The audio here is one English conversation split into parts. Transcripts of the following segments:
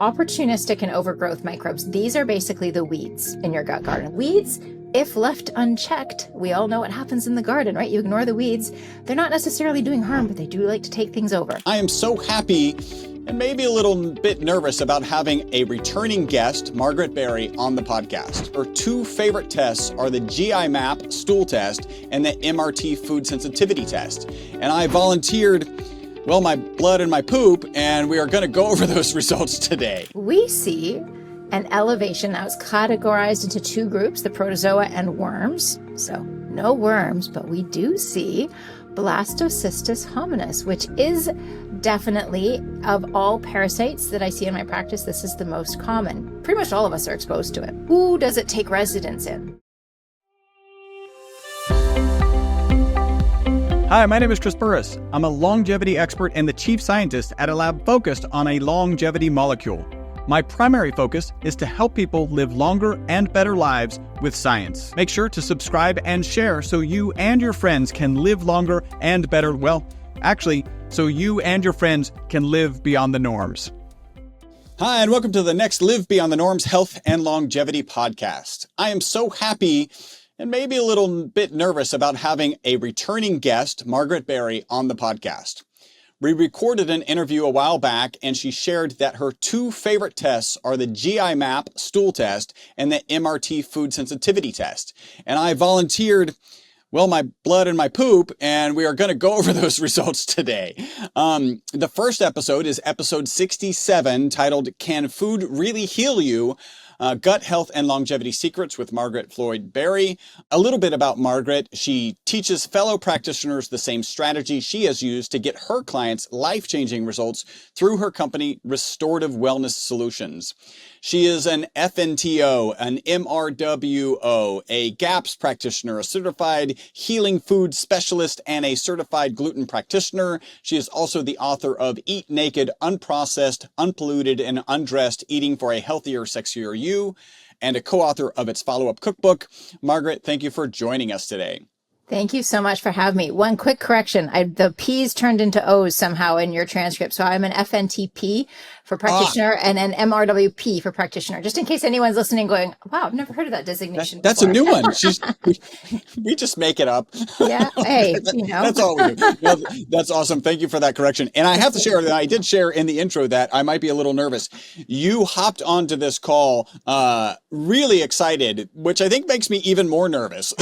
Opportunistic and overgrowth microbes, these are basically the weeds in your gut garden. Weeds, if left unchecked, we all know what happens in the garden, right? You ignore the weeds. They're not necessarily doing harm, but they do like to take things over. I am so happy and maybe a little bit nervous about having a returning guest, Margaret Barry, on the podcast. Her two favorite tests are the GI map stool test and the MRT food sensitivity test. And I volunteered my blood and my poop, and we are going to go over those results today. We see an elevation that was categorized into two groups, the protozoa and worms. So no worms, but we do see Blastocystis hominis, which is definitely, of all parasites that I see in my practice, this is the most common. Pretty much all of us are exposed to it. Who does it take residence in? Hi, my name is Chris Burris. I'm a longevity expert and the chief scientist at a lab focused on a longevity molecule. My primary focus is to help people live longer and better lives with science. Make sure to subscribe and share so you and your friends can live longer and better. Well, actually, so you and your friends can live beyond the norms. Hi, and welcome to the next Live Beyond the Norms Health and Longevity podcast. I am so happy and maybe a little bit nervous about having a returning guest, Margaret Barry, on the podcast. We recorded an interview a while back, and she shared that her two favorite tests are the GI map stool test and the MRT food sensitivity test. And I volunteered my blood and my poop, and we are going to go over those results today. The first episode is episode 67, titled, Can Food Really Heal You? Gut Health and Longevity Secrets with Margaret Floyd Barry. A little bit about Margaret. She teaches fellow practitioners the same strategy she has used to get her clients life-changing results through her company, Restorative Wellness Solutions. She is an FNTO, an MRWO, a GAPS practitioner, a certified healing food specialist, and a certified gluten practitioner. She is also the author of Eat Naked, Unprocessed, Unpolluted, and Undressed, Eating for a Healthier, Sexier You, and a co-author of its follow-up cookbook. Margaret, thank you for joining us today. Thank you so much for having me. One quick correction. The P's turned into O's somehow in your transcript. So I'm an FNTP for practitioner and an MRWP for practitioner, just in case anyone's listening going, wow, I've never heard of that designation That's before. a new one. We just make it up. Yeah. Hey, That's all we do. No, that's awesome. Thank you for that correction. And I have to share that I did share in the intro that I might be a little nervous. You hopped onto this call really excited, which I think makes me even more nervous.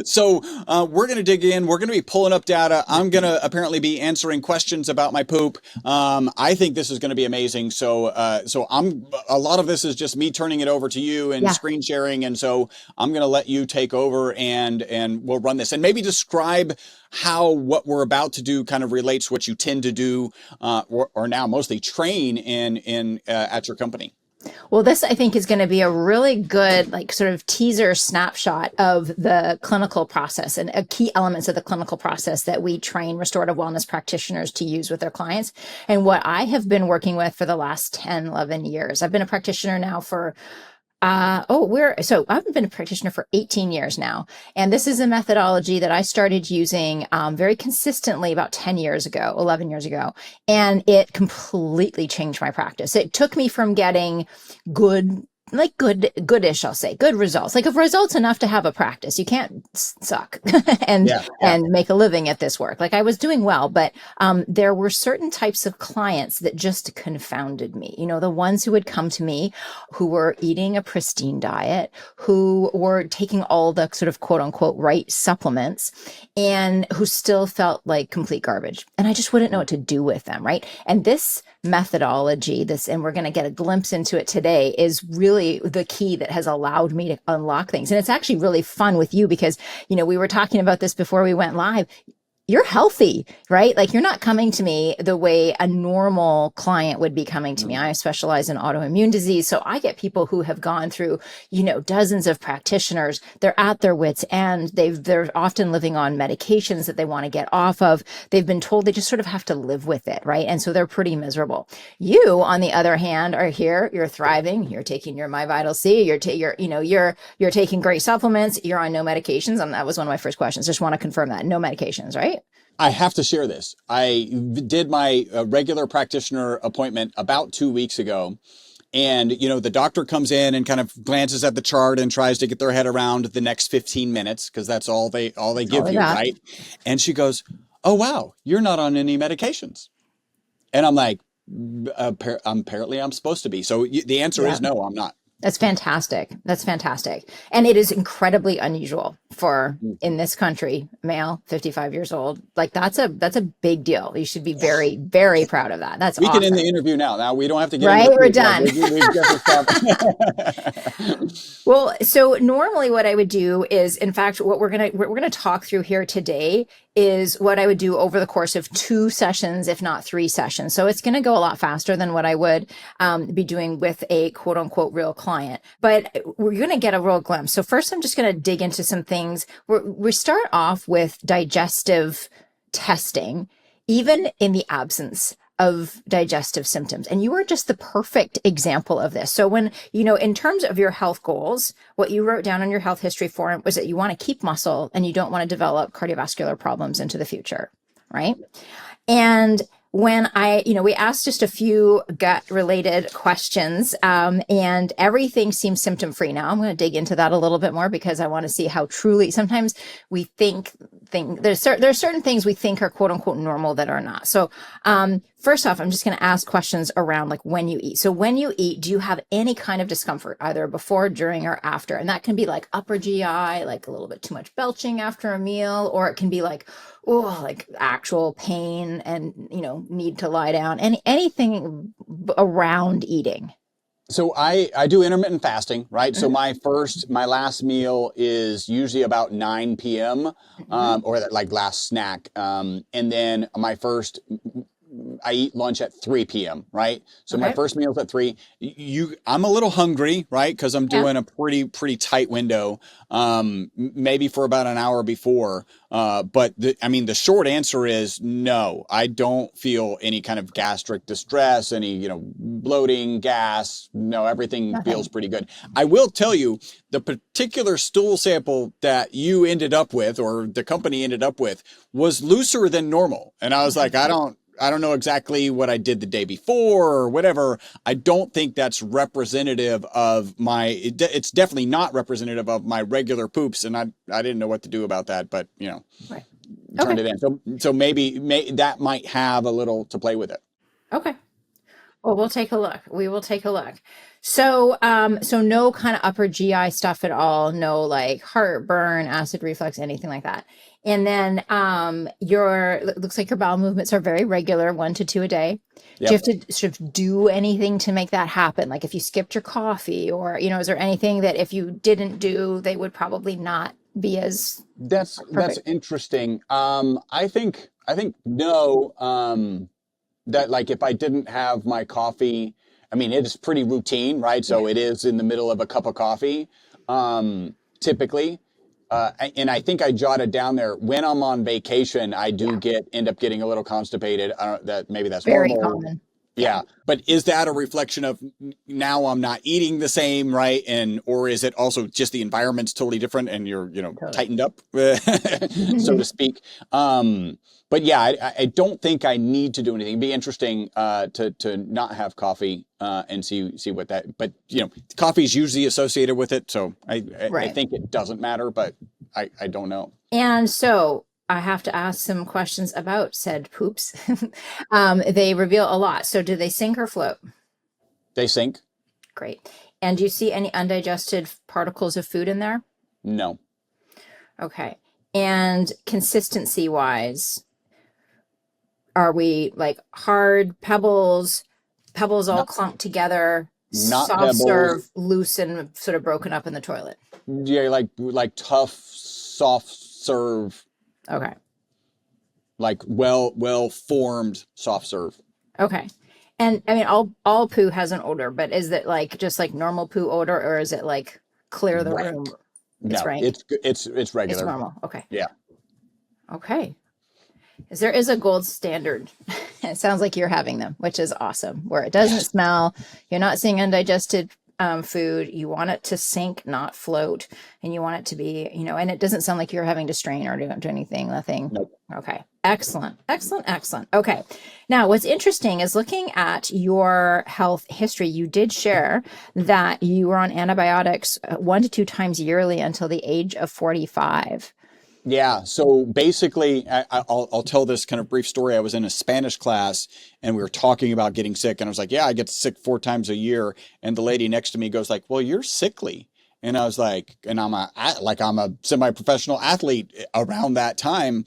So we're going to dig in. We're going to be pulling up data. I'm going to apparently be answering questions about my poop. I think this is going to be amazing. So a lot of this is just me turning it over to you and screen sharing. And so I'm going to let you take over and we'll run this and maybe describe how what we're about to do kind of relates to what you tend to do or now mostly train in at your company. Well, this, I think, is going to be a really good, sort of teaser snapshot of the clinical process and key elements of the clinical process that we train restorative wellness practitioners to use with their clients. And what I have been working with for the last 10, 11 years. I've been a practitioner now for I've been a practitioner for 18 years now. And this is a methodology that I started using very consistently about 10 years ago, 11 years ago. And it completely changed my practice. It took me from getting goodish, I'll say, good results. If results enough to have a practice, you can't suck and make a living at this work. I was doing well, but there were certain types of clients that just confounded me. The ones who would come to me who were eating a pristine diet, who were taking all the sort of quote unquote right supplements, and who still felt like complete garbage. And I just wouldn't know what to do with them, right? And this methodology, and we're going to get a glimpse into it today, is really the key that has allowed me to unlock things. And it's actually really fun with you because, we were talking about this before we went live. You're healthy, right? You're not coming to me the way a normal client would be coming to me. I specialize in autoimmune disease. So I get people who have gone through, dozens of practitioners. They're at their wits' end. They're often living on medications that they want to get off of. They've been told they just sort of have to live with it, right? And so they're pretty miserable. You, on the other hand, are here. You're thriving. You're taking your MyVital-C. You're taking great supplements. You're on no medications. And that was one of my first questions. Just want to confirm that. No medications, right? I have to share this. I did my regular practitioner appointment about 2 weeks ago. And, the doctor comes in and kind of glances at the chart and tries to get their head around the next 15 minutes because that's all they give you, right? And she goes, "Oh, wow, you're not on any medications." And I'm like, apparently I'm supposed to be. So the answer is no, I'm not. That's fantastic. That's fantastic. And it is incredibly unusual for, in this country, male, 55 years old. Like that's a big deal. You should be very, very proud of that. That's awesome. We can end the interview now. Now we don't have to get right. Into We're done. Well, so normally what I would do is, in fact, what we're gonna talk through here today is what I would do over the course of 2 sessions, if not 3 sessions. So it's going to go a lot faster than what I would be doing with a quote unquote real client, but we're going to get a real glimpse. So first, I'm just going to dig into some things. We start off with digestive testing, even in the absence of digestive symptoms. And you are just the perfect example of this. So when, in terms of your health goals, what you wrote down on your health history form was that you want to keep muscle and you don't want to develop cardiovascular problems into the future, right? And when we asked just a few gut related questions, and everything seems symptom free. Now I'm going to dig into that a little bit more because I want to see how truly sometimes we think there's certain things we think are quote unquote normal that are not. So, first off, I'm just going to ask questions around like when you eat. So when you eat, do you have any kind of discomfort either before, during, or after? And that can be like upper GI, like a little bit too much belching after a meal, or it can be like, like actual pain and, need to lie down, and anything around eating. So I do intermittent fasting, right? So my last meal is usually about 9 p.m. Or that like last snack. And then I eat lunch at 3 p.m., right? So my first meal's at 3. I'm a little hungry, right? Because I'm doing a pretty tight window, maybe for about an hour before. But the short answer is no. I don't feel any kind of gastric distress, any bloating, gas. No, everything feels pretty good. I will tell you, the particular stool sample that you ended up with, or the company ended up with, was looser than normal, and I was like, I don't know exactly what I did the day before or whatever. I don't think that's representative of it's definitely not representative of my regular poops. And I didn't know what to do about that, but turned it in. So maybe that might have a little to play with it. Okay. Well, we'll take a look. We will take a look. So, so no kind of upper GI stuff at all. No like heartburn, acid reflux, anything like that. And then, it looks like your bowel movements are very regular, 1 to 2 a day. Yep. Do you have to sort of do anything to make that happen? Like if you skipped your coffee, or, is there anything that if you didn't do, they would probably not be as That's interesting. I think no, that like if I didn't have my coffee, it is pretty routine, right? So it is in the middle of a cup of coffee, typically. And I think I jotted down there, when I'm on vacation, I do end up getting a little constipated. Maybe that's very normal. common. Yeah. But is that a reflection of now I'm not eating the same, right? Or is it also just the environment's totally different and you're, totally tightened up, so to speak? But yeah, I don't think I need to do anything. It'd be interesting to not have coffee and see what that. But coffee is usually associated with it, so I think it doesn't matter. But I don't know. And so I have to ask some questions about said poops. They reveal a lot. So do they sink or float? They sink. Great. And do you see any undigested particles of food in there? No. Okay. And consistency wise, are we like hard pebbles all clumped together, not soft pebbles. serve, loose and sort of broken up in the toilet? Yeah, like tough, soft serve. Okay. Like well formed soft serve. Okay. And all poo has an odor, but is it like just like normal poo odor, or is it like clear the room? It's regular. It's normal. Okay. Yeah. Okay. Because there is a gold standard. It sounds like you're having them, which is awesome, where it doesn't smell. You're not seeing undigested food. You want it to sink, not float. And you want it to be, and it doesn't sound like you're having to strain or do anything, nothing. Nope. Okay. Excellent, excellent, excellent. Okay. Now, what's interesting is looking at your health history, you did share that you were on antibiotics 1 to 2 times yearly until the age of 45. Yeah. So basically, I'll tell this kind of brief story. I was in a Spanish class and we were talking about getting sick. And I was like, yeah, I get sick 4 times a year. And the lady next to me goes like, well, you're sickly. And I was like, and I'm a semi-professional athlete around that time.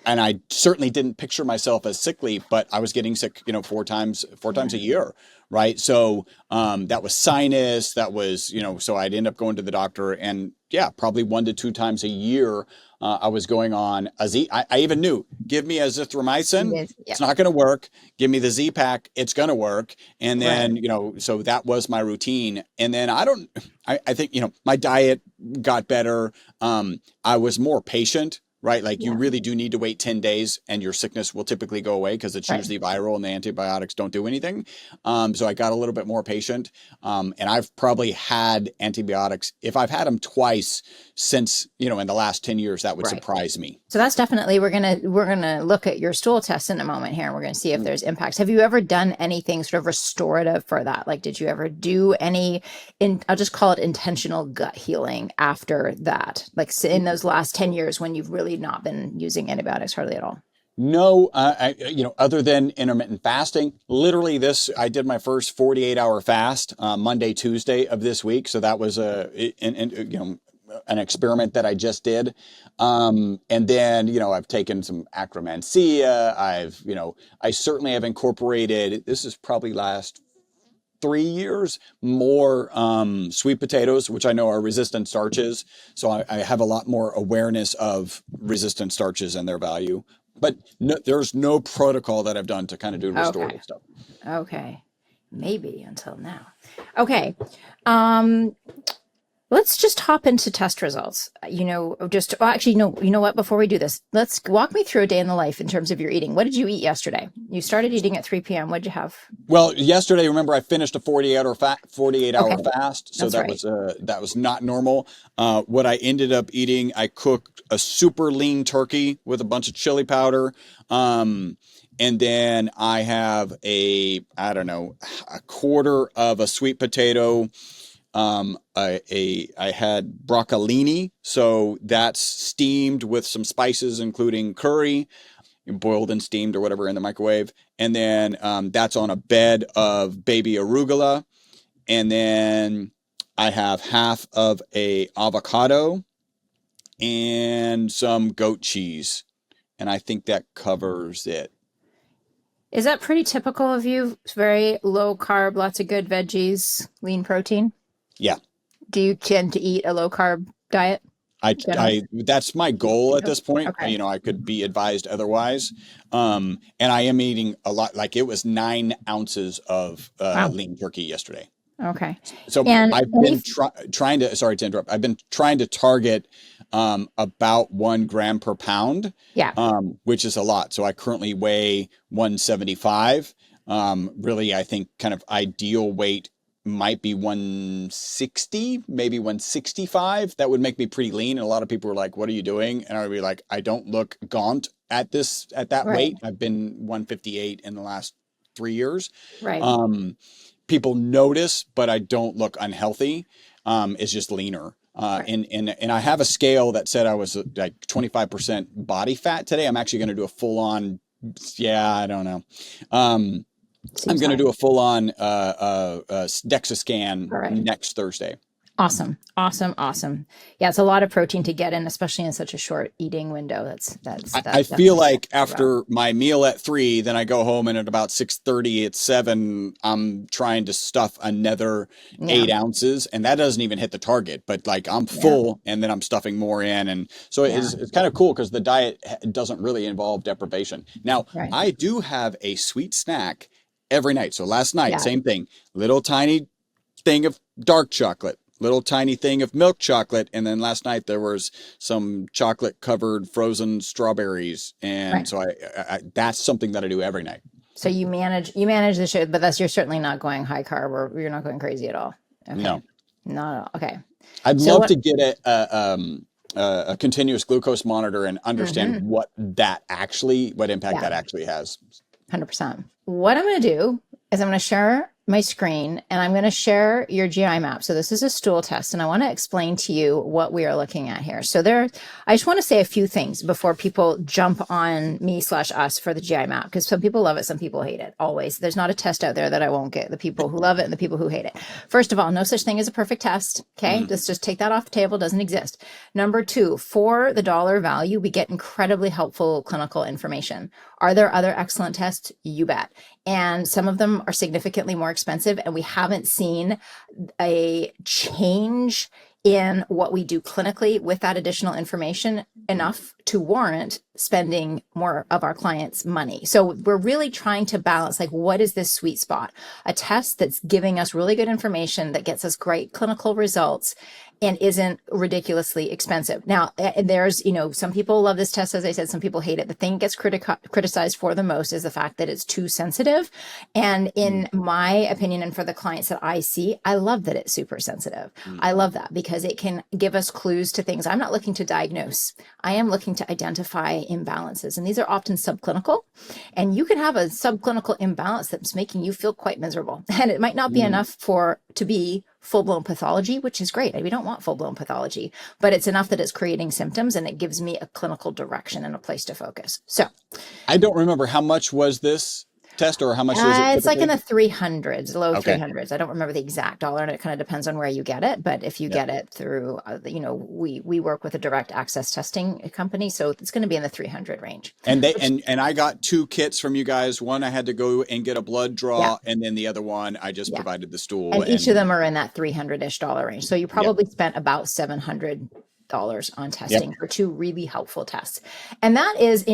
And I certainly didn't picture myself as sickly, but I was getting sick, 4 times a year. Right. So, that was sinus, that was, so I'd end up going to the doctor and yeah, probably 1 to 2 times a year. I was going on I even knew, give me azithromycin. Yes, yeah. It's not going to work. Give me the Z-Pack. It's going to work. And then, Right. so that was my routine. And then I think, my diet got better. I was more patient. Right. Like you Yeah. really do need to wait 10 days and your sickness will typically go away because it's Right. usually viral and the antibiotics don't do anything. So I got a little bit more patient. And I've probably had antibiotics. If I've had them twice since, in the last 10 years, that would Right. surprise me. So that's definitely, we're gonna look at your stool test in a moment here, and we're gonna see if there's impacts. Have you ever done anything sort of restorative for that? Like, did you ever do I'll just call it intentional gut healing after that? Like in those last 10 years when you've really not been using antibiotics hardly at all? No, other than intermittent fasting, literally I did my first 48-hour fast, Monday, Tuesday of this week. So that was an experiment that I just did. And then, I've taken some Acromancia. I certainly have incorporated, this is probably last 3 years, more sweet potatoes, which I know are resistant starches. So I have a lot more awareness of resistant starches and their value. But no, there's no protocol that I've done to kind of do restorative Okay. stuff. Okay. Maybe until now. Okay. Um, Let's just hop into test results. Actually, no, you know what? Before we do this, let's walk me through a day in the life in terms of your eating. What did you eat yesterday? You started eating at 3 p.m. What did you have? Well, yesterday, remember, I finished a 48-hour Okay, fast, so that's right. that was not normal. What I ended up eating, I cooked a super lean turkey with a bunch of chili powder. And then I have a quarter of a sweet potato. I had broccolini, so that's steamed with some spices, including curry, boiled and steamed or whatever in the microwave. And then that's on a bed of baby arugula. And then I have half of a avocado and some goat cheese. And I think that covers it. Is that pretty typical of you? Very low carb, lots of good veggies, lean protein? Yeah. Do you tend to eat a low carb diet? That's my goal at this point. Okay. I could be advised otherwise. And I am eating a lot, like it was 9 ounces of Wow. lean turkey yesterday. Okay. So And I've been trying to, sorry to interrupt. I've been trying to target about 1 gram per pound, yeah, which is a lot. So I currently weigh 175. Really, I think kind of ideal weight might be 160, maybe 165. That would make me pretty lean. And a lot of people were like, what are you doing? And I would be like, I don't look gaunt at that right, weight. I've been 158 in the last 3 years. right. People notice, but I don't look unhealthy. It's just leaner. Right. And I have a scale that said I was like 25% body fat today. I'm actually going to do a full on, I don't know. I'm going to do a full on DEXA scan next Thursday. Awesome. Awesome. Awesome. Yeah, it's a lot of protein to get in, especially in such a short eating window. I feel like after my meal at 3, then I go home and at about 6:30 at 7, I'm trying to stuff another 8 ounces, and that doesn't even hit the target, but like I'm full and then I'm stuffing more in. And so it's kind of cool because the diet doesn't really involve deprivation. Now, I do have a sweet snack every night. So last night, same thing, little tiny thing of dark chocolate, little tiny thing of milk chocolate. And then last night there was some chocolate covered frozen strawberries. And so I that's something that I do every night. So you manage the sugar, but you're certainly not going high carb, or you're not going crazy at all. Okay. No, not at all. Okay. I'd love to get a continuous glucose monitor and understand what impact that actually has. 100%. What I'm going to do is I'm going to share my screen and I'm going to share your GI map. So this is a stool test and I want to explain to you what we are looking at here. So I just want to say a few things before people jump on me/us for the GI map, because some people love it, some people hate it. Always. There's not a test out there that I won't get. The people who love it and the people who hate it. First of all, no such thing as a perfect test. Okay. Let's just take that off the table. Doesn't exist. Number two, for the dollar value, we get incredibly helpful clinical information. Are there other excellent tests? You bet. And some of them are significantly more expensive, and we haven't seen a change in what we do clinically with that additional information enough to warrant spending more of our clients' money. So we're really trying to balance, like, what is this sweet spot? A test that's giving us really good information that gets us great clinical results and isn't ridiculously expensive. Now, there's, some people love this test, as I said, some people hate it. The thing it gets criticized for the most is the fact that it's too sensitive. And in my opinion, and for the clients that I see, I love that it's super sensitive. I love that because it can give us clues to things. I'm not looking to diagnose. I am looking to identify imbalances. And these are often subclinical. And you can have a subclinical imbalance that's making you feel quite miserable. And it might not be enough to be full-blown pathology, which is great. We don't want full-blown pathology, but it's enough that it's creating symptoms and it gives me a clinical direction and a place to focus. So I don't remember how much was this test, or how much is it? It's like in the 300s, low 300s. I don't remember the exact dollar, and it kind of depends on where you get it. But if you get it through, we work with a direct access testing company, so it's going to be in the 300 range. And and I got 2 kits from you guys. One I had to go and get a blood draw, and then the other one I just provided the stool. And each of them are in that $300-ish range. So you probably spent about $700 on testing for 2 really helpful tests. And that is,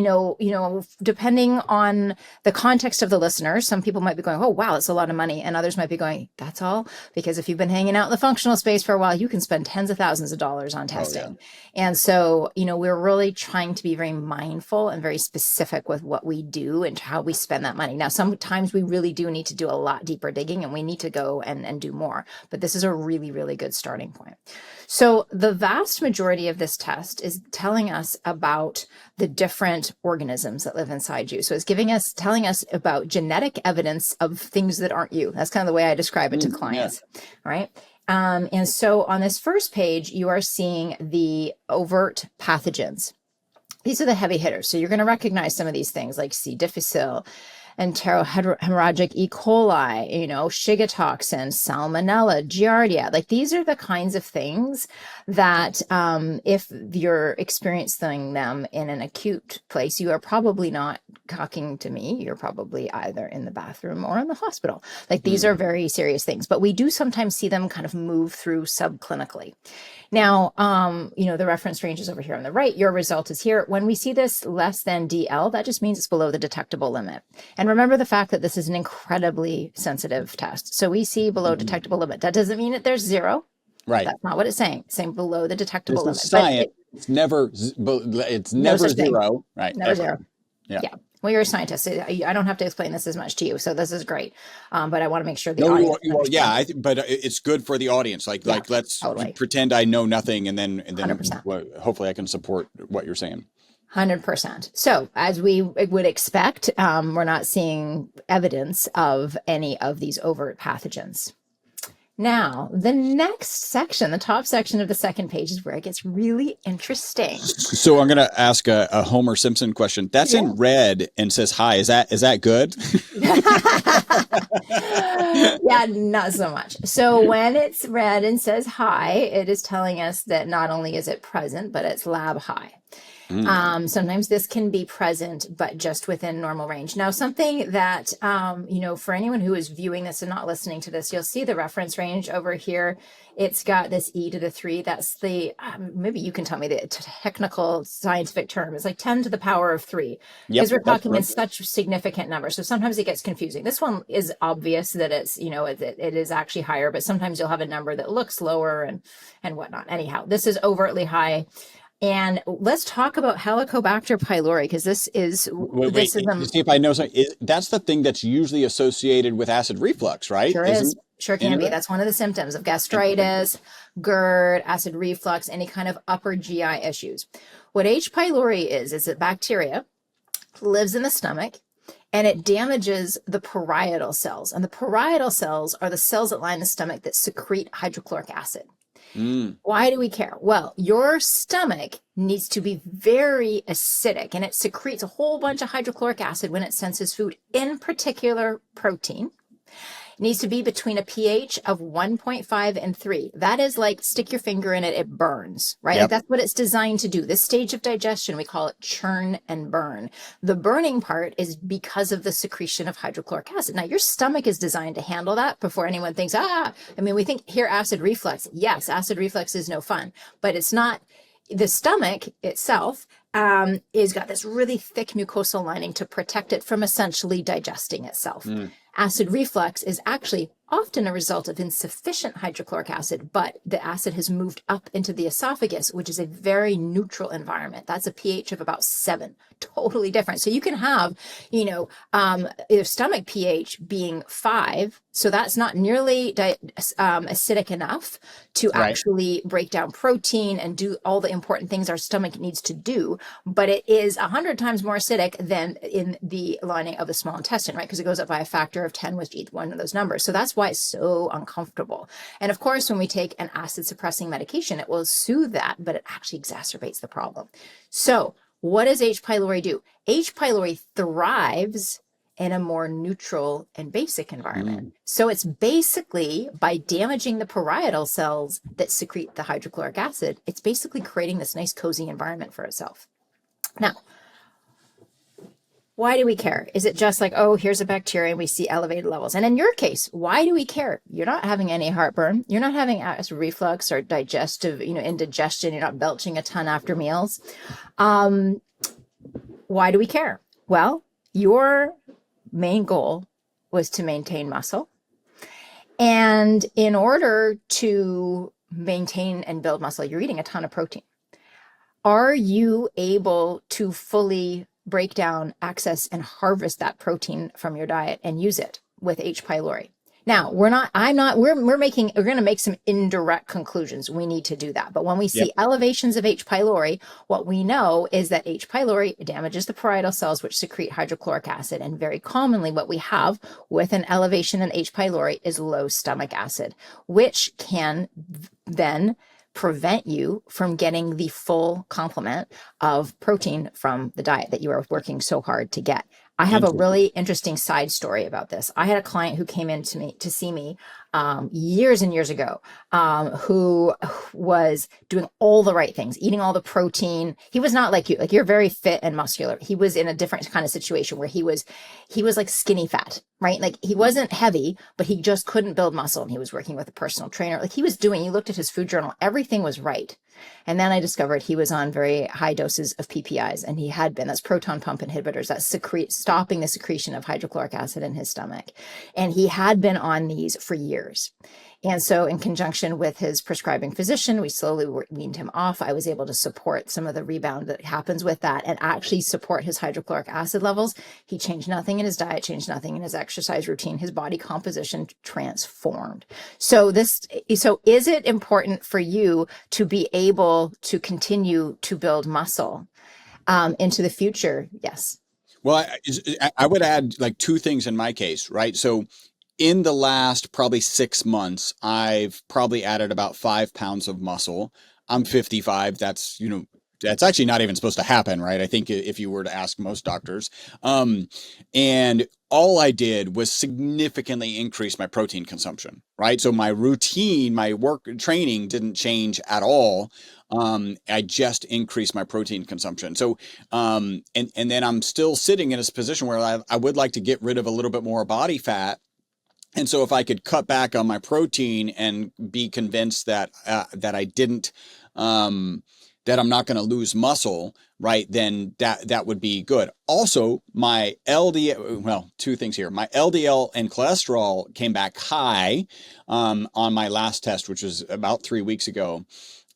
depending on the context of the listeners, some people might be going, oh, wow, that's a lot of money. And others might be going, that's all? Because if you've been hanging out in the functional space for a while, you can spend tens of thousands of dollars on testing. And so, we're really trying to be very mindful and very specific with what we do and how we spend that money. Now, sometimes we really do need to do a lot deeper digging and we need to go and do more. But this is a really, really good starting point. So the vast majority of this test is telling us about the different organisms that live inside you. So it's telling us about genetic evidence of things that aren't you. That's kind of the way I describe it to clients, right? And so on this first page, you are seeing the overt pathogens. These are the heavy hitters. So you're going to recognize some of these things like C. difficile, enterohemorrhagic E. coli, Shiga toxin, Salmonella, Giardia. Like, these are the kinds of things that if you're experiencing them in an acute place, you are probably not talking to me. You're probably either in the bathroom or in the hospital. Like, these are very serious things, but we do sometimes see them kind of move through subclinically. Now, the reference range is over here on the right. Your result is here. When we see this less than DL, that just means it's below the detectable limit. And remember the fact that this is an incredibly sensitive test. So we see below detectable limit. That doesn't mean that there's zero. Right. That's not what it's saying. It's saying below the detectable limit. Science, it's never zero. Right. Never zero. Yeah. Well, you're a scientist. So I don't have to explain this as much to you. So this is great. But I want to make sure the audience. But it's good for the audience. Let's pretend I know nothing, and then hopefully I can support what you're saying. 100%. So as we would expect, we're not seeing evidence of any of these overt pathogens. Now, the next section, the top section of the second page, is where it gets really interesting. So I'm going to ask a Homer Simpson question. That's in red and says hi. Is that good? Yeah, not so much. So when it's red and says hi, it is telling us that not only is it present, but it's lab high. Sometimes this can be present, but just within normal range. Now, something that, for anyone who is viewing this and not listening to this, you'll see the reference range over here. It's got this E to the 3. That's the, maybe you can tell me the technical scientific term. It's like 10 to the power of 3. Because we're talking in such significant numbers. So sometimes it gets confusing. This one is obvious that it's, it is actually higher, but sometimes you'll have a number that looks lower and whatnot. Anyhow, this is overtly high. And let's talk about Helicobacter pylori, because this is see if I know something. That's the thing that's usually associated with acid reflux, right? Sure is. Sure can be. That's one of the symptoms of gastritis, GERD, acid reflux, any kind of upper GI issues. What H. pylori is a bacteria, lives in the stomach, and it damages the parietal cells. And the parietal cells are the cells that line the stomach that secrete hydrochloric acid. Why do we care? Well, your stomach needs to be very acidic, and it secretes a whole bunch of hydrochloric acid when it senses food, in particular protein. It needs to be between a pH of 1.5 and 3. That is like stick your finger in it, it burns, right? Yep. Like that's what it's designed to do. This stage of digestion, we call it churn and burn. The burning part is because of the secretion of hydrochloric acid. Now, your stomach is designed to handle that before anyone thinks, we think here acid reflux. Yes, acid reflux is no fun, but it's not. The stomach itself is got this really thick mucosal lining to protect it from essentially digesting itself. Acid reflux is actually often a result of insufficient hydrochloric acid, but the acid has moved up into the esophagus, which is a very neutral environment. That's a pH of about 7, totally different. So you can have, your stomach pH being 5, so that's not nearly acidic enough to actually break down protein and do all the important things our stomach needs to do, but it is 100 times more acidic than in the lining of the small intestine, right? Because it goes up by a factor of 10 with each one of those numbers. So that's why it's so uncomfortable. And of course, when we take an acid suppressing medication, it will soothe that, but it actually exacerbates the problem. So what does H. pylori do? H. pylori thrives in a more neutral and basic environment. So it's basically, by damaging the parietal cells that secrete the hydrochloric acid, it's basically creating this nice cozy environment for itself. Now, why do we care? Is it just like, oh, here's a bacteria and we see elevated levels? And in your case, why do we care? You're not having any heartburn. You're not having acid reflux or digestive, indigestion. You're not belching a ton after meals. Why do we care? Well, your main goal was to maintain muscle. And in order to maintain and build muscle, you're eating a ton of protein. Are you able to fully break down, access, and harvest that protein from your diet and use it with H. pylori? Now, we're going to make some indirect conclusions. We need to do that. But when we see elevations of H. pylori, what we know is that H. pylori damages the parietal cells, which secrete hydrochloric acid. And very commonly what we have with an elevation in H. pylori is low stomach acid, which can then prevent you from getting the full complement of protein from the diet that you are working so hard to get. I have a really interesting side story about this. I had a client who came in to see me years and years ago, who was doing all the right things, eating all the protein. He was not like you, like you're very fit and muscular. He was in a different kind of situation where he was like skinny fat, right? Like he wasn't heavy, but he just couldn't build muscle. And he was working with a personal trainer. Like you looked at his food journal, everything was right. And then I discovered he was on very high doses of PPIs, and he had been, that's proton pump inhibitors, that's stopping the secretion of hydrochloric acid in his stomach. And he had been on these for years. And so in conjunction with his prescribing physician, we slowly weaned him off. I was able to support some of the rebound that happens with that and actually support his hydrochloric acid levels. He changed nothing in his diet, changed nothing in his exercise routine. His body composition transformed. So is it important for you to be able to continue to build muscle into the future? Yes. Well, I would add like 2 things in my case, right? So in the last probably 6 months, I've probably added about 5 pounds of muscle. I'm 55. That's actually not even supposed to happen, right? I think if you were to ask most doctors. And all I did was significantly increase my protein consumption, right? So my routine, my work training didn't change at all. I just increased my protein consumption. So, and then I'm still sitting in a position where I would like to get rid of a little bit more body fat. And so if I could cut back on my protein and be convinced that I didn't, that I'm not going to lose muscle, right, then that would be good. Also, my LDL, well, 2 things here. My LDL and cholesterol came back high on my last test, which was about 3 weeks ago.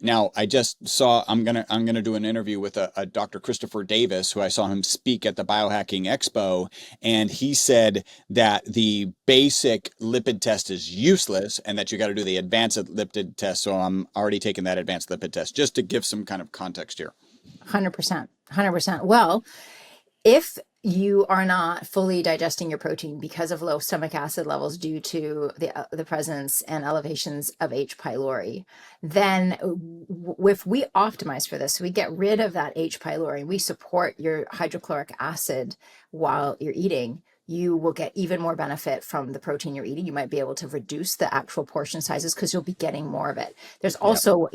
Now, I just saw, I'm gonna do an interview with a Dr. Christopher Davis, who I saw him speak at the Biohacking Expo, and he said that the basic lipid test is useless and that you got to do the advanced lipid test. So I'm already taking that advanced lipid test just to give some kind of context here. 100%. 100%. Well, if you are not fully digesting your protein because of low stomach acid levels due to the presence and elevations of H. pylori, then if we optimize for this, we get rid of that H. pylori, we support your hydrochloric acid while you're eating, you will get even more benefit from the protein you're eating. You might be able to reduce the actual portion sizes because you'll be getting more of it. There's also,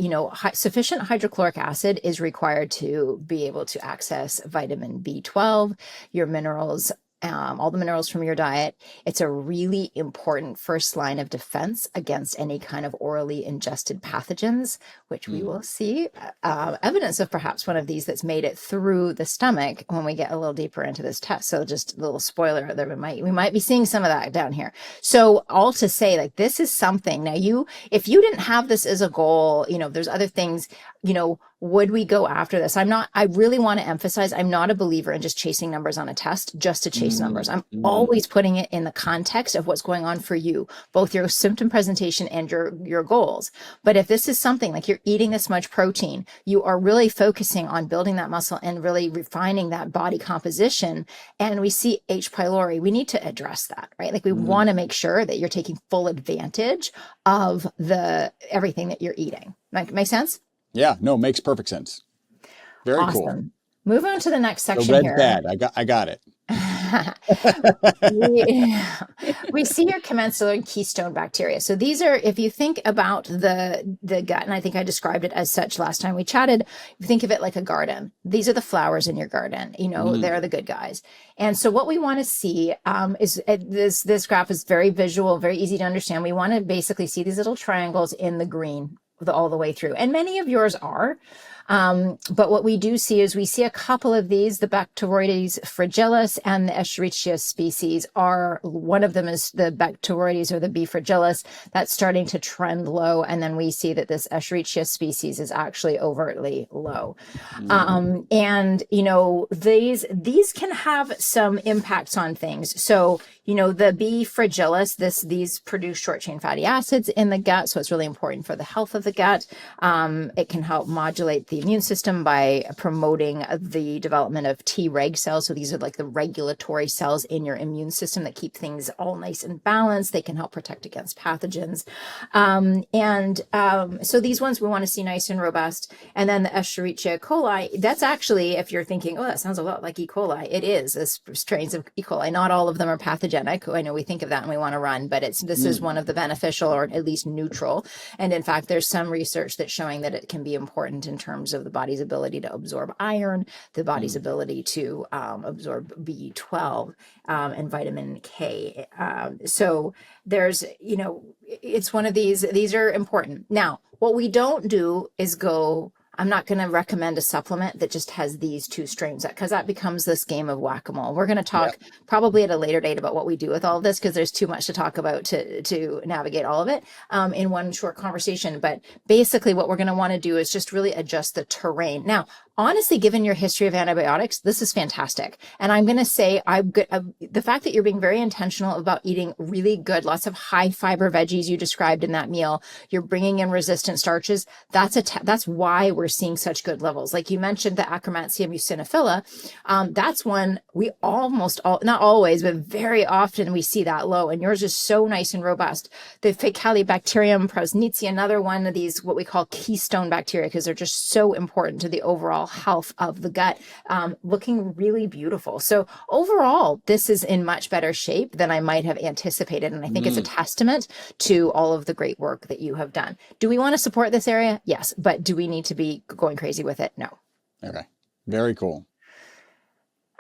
sufficient hydrochloric acid is required to be able to access vitamin B12, your minerals, all the minerals from your diet. It's a really important first line of defense against any kind of orally ingested pathogens, which we will see evidence of perhaps one of these that's made it through the stomach when we get a little deeper into this test. So just a little spoiler there, we might be seeing some of that down here. So all to say, like, this is something. Now, if you didn't have this as a goal, there's other things, would we go after this? I really want to emphasize, I'm not a believer in just chasing numbers on a test just to chase numbers. I'm always putting it in the context of what's going on for you, both your symptom presentation and your goals. But if this is something like you're eating this much protein, you are really focusing on building that muscle and really refining that body composition, and we see H. pylori, we need to address that, right? Like we want to make sure that you're taking full advantage of everything that you're eating. Make sense? Yeah, no, makes perfect sense. Very cool. Move on to the next section. The red's here. bad. I got it. we see your commensal keystone bacteria. So these are, if you think about the gut, and I think I described it as such last time we chatted, think of it like a garden. These are the flowers in your garden. They're the good guys. And so what we want to see is this graph is very visual, very easy to understand. We want to basically see these little triangles in the green all the way through. And many of yours are. But what we do see is we see a couple of these, the Bacteroides fragilis and the Escherichia species one of them is the Bacteroides or the B fragilis, that's starting to trend low. And then we see that this Escherichia species is actually overtly low. And these can have some impacts on things. So, the B fragilis, these produce short chain fatty acids in the gut. So it's really important for the health of the gut. It can help modulate the immune system by promoting the development of Treg cells. So these are like the regulatory cells in your immune system that keep things all nice and balanced. They can help protect against pathogens. So these ones we want to see nice and robust. And then the Escherichia coli, that's actually, if you're thinking, oh, that sounds a lot like E. coli, it is. This strains of E. coli. Not all of them are pathogenic. I know we think of that and we want to run, but this is one of the beneficial or at least neutral. And in fact, there's some research that's showing that it can be important in terms of the body's ability to absorb iron, the body's ability to absorb B12 and vitamin K. So there's, it's one of these are important. Now, what we don't do is I'm not going to recommend a supplement that just has these two strains, because that becomes this game of whack-a-mole. We're going to talk probably at a later date about what we do with all of this, because there's too much to talk about to navigate all of it in one short conversation. But basically what we're going to want to do is just really adjust the terrain. Now, honestly, given your history of antibiotics, this is fantastic. And I'm going to say the fact that you're being very intentional about eating really good, lots of high fiber veggies you described in that meal, you're bringing in resistant starches, that's why we're seeing such good levels. Like you mentioned, the Akkermansia muciniphila, that's one we not always, but very often we see that low, and yours is so nice and robust. The Faecalibacterium prausnitzii, another one of these, what we call keystone bacteria, because they're just so important to the overall health of the gut, looking really beautiful. So overall, this is in much better shape than I might have anticipated. And I think it's a testament to all of the great work that you have done. Do we want to support this area? Yes. But do we need to be going crazy with it? No. Okay. Very cool.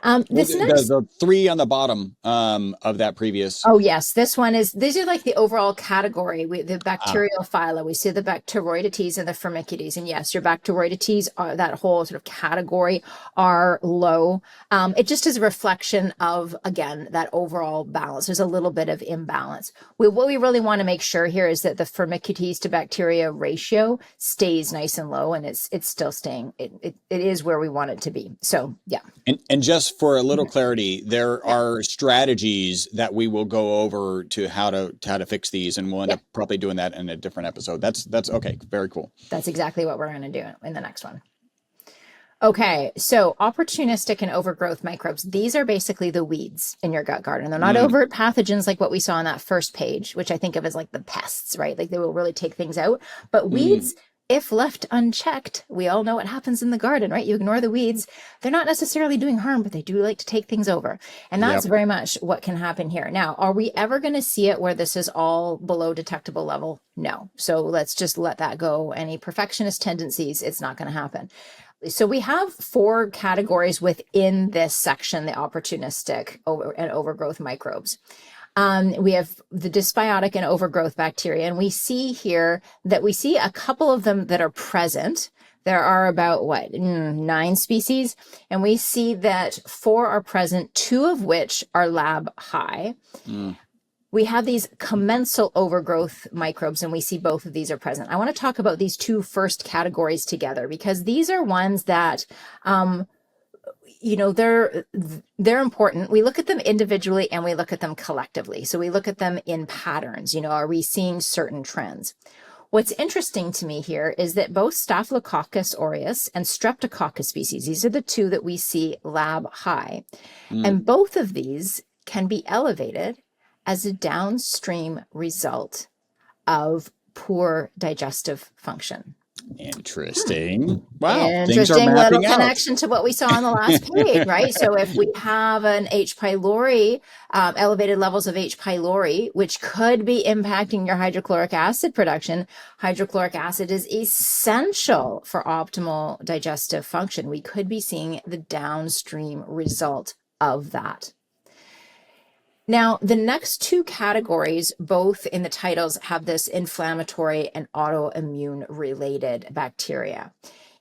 Well, This next. the three on the bottom of that previous. Oh, yes. This one is, these are like the overall category. The Ah, bacterial phyla. We see the Bacteroidetes and the Firmicutes. And yes, your Bacteroidetes are that whole sort of category are low. It just is a reflection of, again, that overall balance. There's a little bit of imbalance. What we really want to make sure here is that the Firmicutes to bacteria ratio stays nice and low, and it's still staying. It is where we want it to be. So yeah. and just for a little clarity, there are strategies that we will go over to how to fix these, and we'll end up probably doing that in a different episode. That's okay. Very cool. That's exactly what we're going to do in the next one. Okay, so opportunistic and overgrowth microbes. These are basically the weeds in your gut garden. They're not overt pathogens like what we saw on that first page, which I think of as like the pests, right? Like they will really take things out. But weeds, if left unchecked, we all know what happens in the garden, right? You ignore the weeds. They're not necessarily doing harm, but they do like to take things over. And that's very much what can happen here. Now, are we ever going to see it where this is all below detectable level? No. So let's just let that go. Any perfectionist tendencies, it's not going to happen. So we have 4 categories within this section, the opportunistic and overgrowth microbes. We have the dysbiotic and overgrowth bacteria, and we see here that we see a couple of them that are present. There are about 9 species, and we see that 4 are present, 2 of which are lab high. We have these commensal overgrowth microbes, and we see both of these are present. I want to talk about these 2 first categories together because these are ones that, they're important. We look at them individually and we look at them collectively. So we look at them in patterns. Are we seeing certain trends? What's interesting to me here is that both Staphylococcus aureus and Streptococcus species, these are the 2 that we see lab high. And both of these can be elevated as a downstream result of poor digestive function. Interesting. Wow. Interesting little connection to what we saw on the last page, right? So if we have an H. pylori, elevated levels of H. pylori, which could be impacting your hydrochloric acid production, hydrochloric acid is essential for optimal digestive function. We could be seeing the downstream result of that. Now, the next 2 categories, both in the titles, have this inflammatory and autoimmune related bacteria.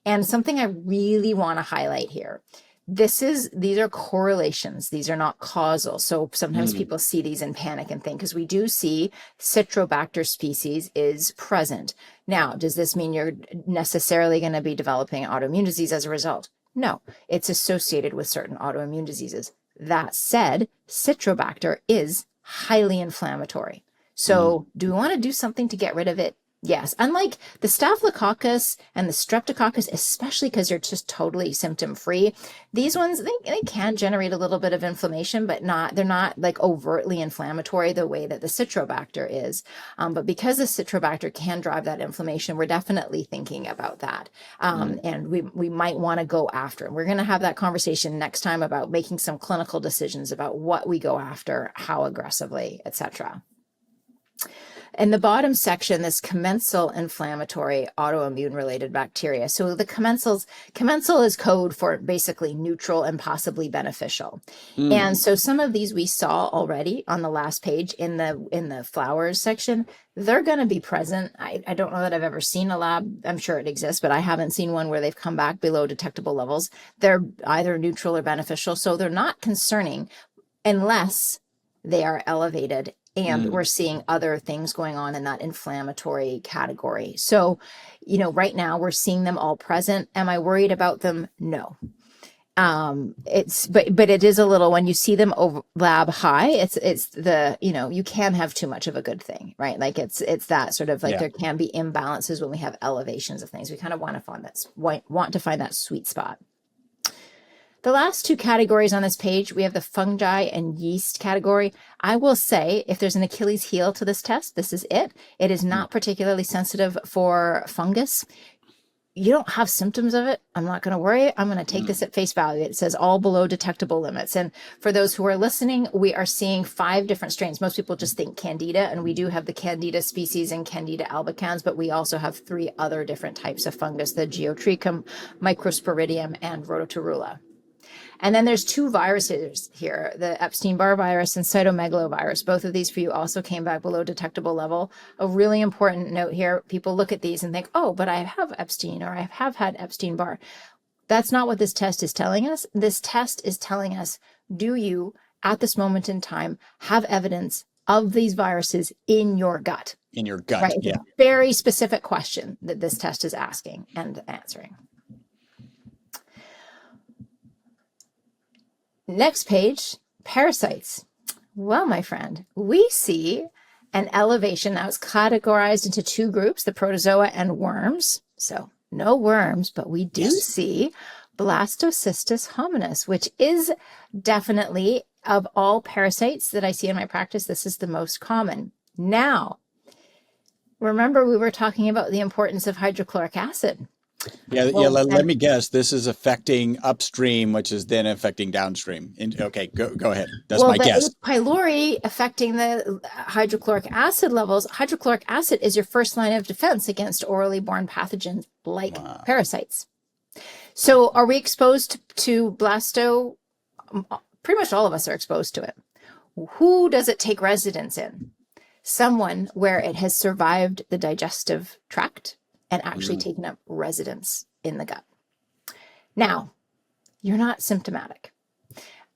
And something I really want to highlight here. These are correlations. These are not causal. So sometimes people see these and panic and think, because we do see Citrobacter species is present. Now, does this mean you're necessarily going to be developing autoimmune disease as a result? No, it's associated with certain autoimmune diseases. That said, Citrobacter is highly inflammatory. So do we want to do something to get rid of it? Yes. Unlike the Staphylococcus and the Streptococcus, especially because they're just totally symptom-free, these ones, they can generate a little bit of inflammation, but they're not like overtly inflammatory the way that the Citrobacter is. But because the Citrobacter can drive that inflammation, we're definitely thinking about that. And we might want to go after. We're going to have that conversation next time about making some clinical decisions about what we go after, how aggressively, etc. In the bottom section, this commensal inflammatory autoimmune related bacteria. So the commensal is code for basically neutral and possibly beneficial. And so some of these we saw already on the last page in the flowers section. They're going to be present. I don't know that I've ever seen a lab. I'm sure it exists, but I haven't seen one where they've come back below detectable levels. They're either neutral or beneficial. So they're not concerning unless they are elevated. And we're seeing other things going on in that inflammatory category. So, right now we're seeing them all present. Am I worried about them? No. But it is a little, when you see them over lab high, it's the, you can have too much of a good thing, right? Like it's that sort of like there can be imbalances when we have elevations of things. We kind of want to find that sweet spot. The last 2 categories on this page, we have the fungi and yeast category. I will say, if there's an Achilles heel to this test, this is it. It is not particularly sensitive for fungus. You don't have symptoms of it. I'm not going to worry. I'm going to take this at face value. It says all below detectable limits. And for those who are listening, we are seeing 5 different strains. Most people just think Candida, and we do have the Candida species and Candida albicans, but we also have 3 other different types of fungus, the Geotrichum, Microsporidium, and Rhodotorula. And then there's two viruses here, the Epstein-Barr virus and cytomegalovirus. Both of these for you also came back below detectable level. A really important note here, people look at these and think, oh, but I have Epstein or I have had Epstein-Barr. That's not what this test is telling us. This test is telling us, do you, at this moment in time, have evidence of these viruses in your gut? In your gut, right? It's a very specific question that this test is asking and answering. Next page, parasites. Well, my friend, we see an elevation that was categorized into two groups, the protozoa and worms. So no worms, but we do see Blastocystis hominis, which is definitely, of all parasites that I see in my practice, this is the most common. Now, remember we were talking about the importance of hydrochloric acid. Let me guess. This is affecting upstream, which is then affecting downstream. Okay, go ahead. That's my guess. H. pylori affecting the hydrochloric acid levels. Hydrochloric acid is your first line of defense against orally borne pathogens like parasites. So are we exposed to blasto? Pretty much all of us are exposed to it. Who does it take residence in? Someone where it has survived the digestive tract and actually taken up residence in the gut. Now, you're not symptomatic.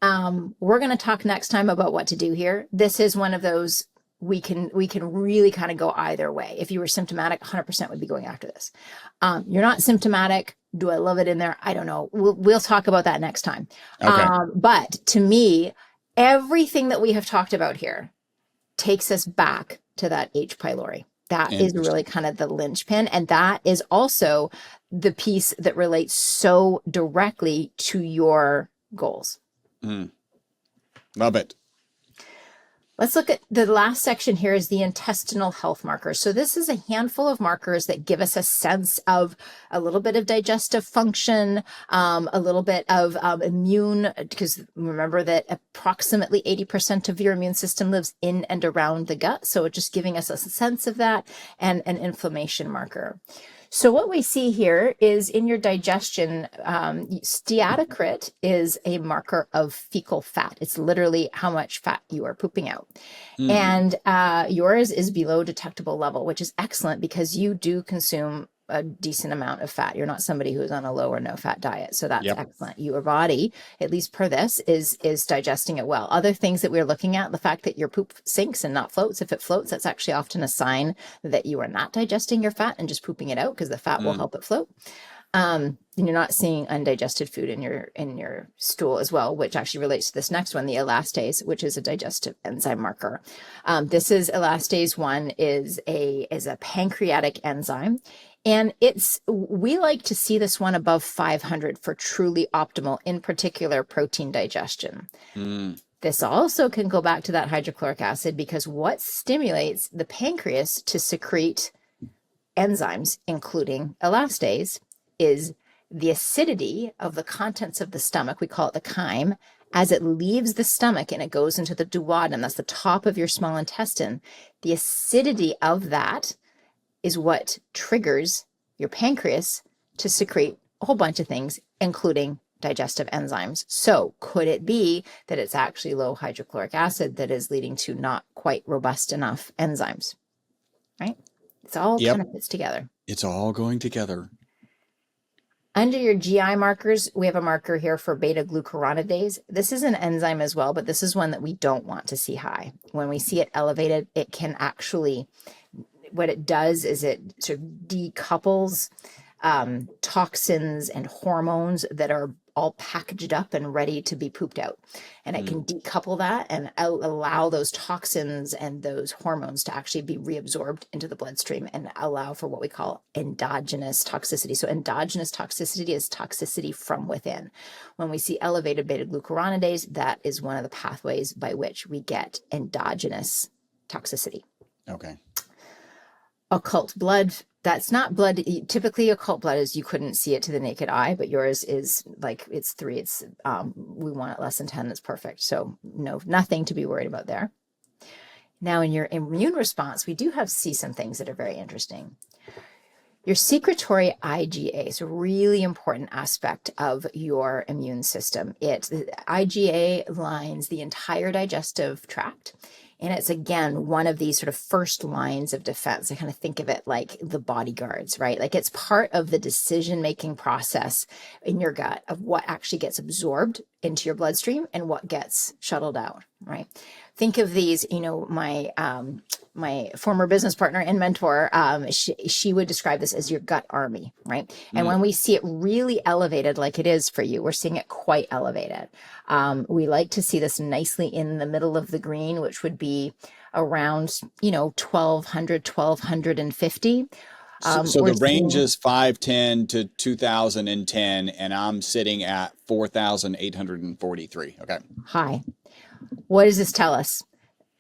We're going to talk next time about what to do here. This is one of those we can really kind of go either way. If you were symptomatic, 100% would be going after this. You're not symptomatic. Do I love it in there? I don't know. We'll talk about that next time. Okay. But to me, everything that we have talked about here takes us back to that H. pylori. That is really kind of the linchpin. And that is also the piece that relates so directly to your goals. Love it. Let's look at the last section here is the intestinal health markers. So this is a handful of markers that give us a sense of a little bit of digestive function, a little bit of immune, because remember that approximately 80% of your immune system lives in and around the gut. So it's just giving us a sense of that, and an inflammation marker. So what we see here is in your digestion, steatocrit is a marker of fecal fat. It's literally how much fat you are pooping out. And yours is below detectable level, which is excellent because you do consume a decent amount of fat. You're not somebody who's on a low or no fat diet. So that's excellent. Your body, at least per this, is digesting it well. Other things that we're looking at, the fact that your poop sinks and not floats. If it floats, that's actually often a sign that you are not digesting your fat and just pooping it out, because the fat will help it float. And you're not seeing undigested food in your stool as well, which actually relates to this next one, the elastase, which is a digestive enzyme marker. This is elastase 1 is a pancreatic enzyme. And we like to see this one above 500 for truly optimal, in particular, protein digestion. This also can go back to that hydrochloric acid, because what stimulates the pancreas to secrete enzymes, including elastase, is the acidity of the contents of the stomach. We call it the chyme. As it leaves the stomach and it goes into the duodenum, that's the top of your small intestine, the acidity of that is what triggers your pancreas to secrete a whole bunch of things, including digestive enzymes. So could it be that it's actually low hydrochloric acid that is leading to not quite robust enough enzymes, right? It's all kind of fits together. It's all going together. Under your GI markers, we have a marker here for beta-glucuronidase. This is an enzyme as well, but this is one that we don't want to see high. When we see it elevated, it can actually, what it does is it sort of decouples toxins and hormones that are all packaged up and ready to be pooped out. And it can decouple that and allow those toxins and those hormones to actually be reabsorbed into the bloodstream and allow for what we call endogenous toxicity. So endogenous toxicity is toxicity from within. When we see elevated beta-glucuronidase, that is one of the pathways by which we get endogenous toxicity. Okay. Occult blood, that's not blood. Typically occult blood is, you couldn't see it to the naked eye, but yours is like, it's 3. It's we want it less than 10. That's perfect. So nothing to be worried about there. Now in your immune response, we do see some things that are very interesting. Your secretory IgA is a really important aspect of your immune system. IgA lines the entire digestive tract. And it's, again, one of these sort of first lines of defense. I kind of think of it like the bodyguards, right? Like it's part of the decision-making process in your gut of what actually gets absorbed into your bloodstream and what gets shuttled out, right? Think of these, my former business partner and mentor, she would describe this as your gut army, right? And when we see it really elevated like it is for you, we're seeing it quite elevated. We like to see this nicely in the middle of the green, which would be around, 1200, 1250. So the range is 510 to 2010, and I'm sitting at 4,843. Okay. High. What does this tell us?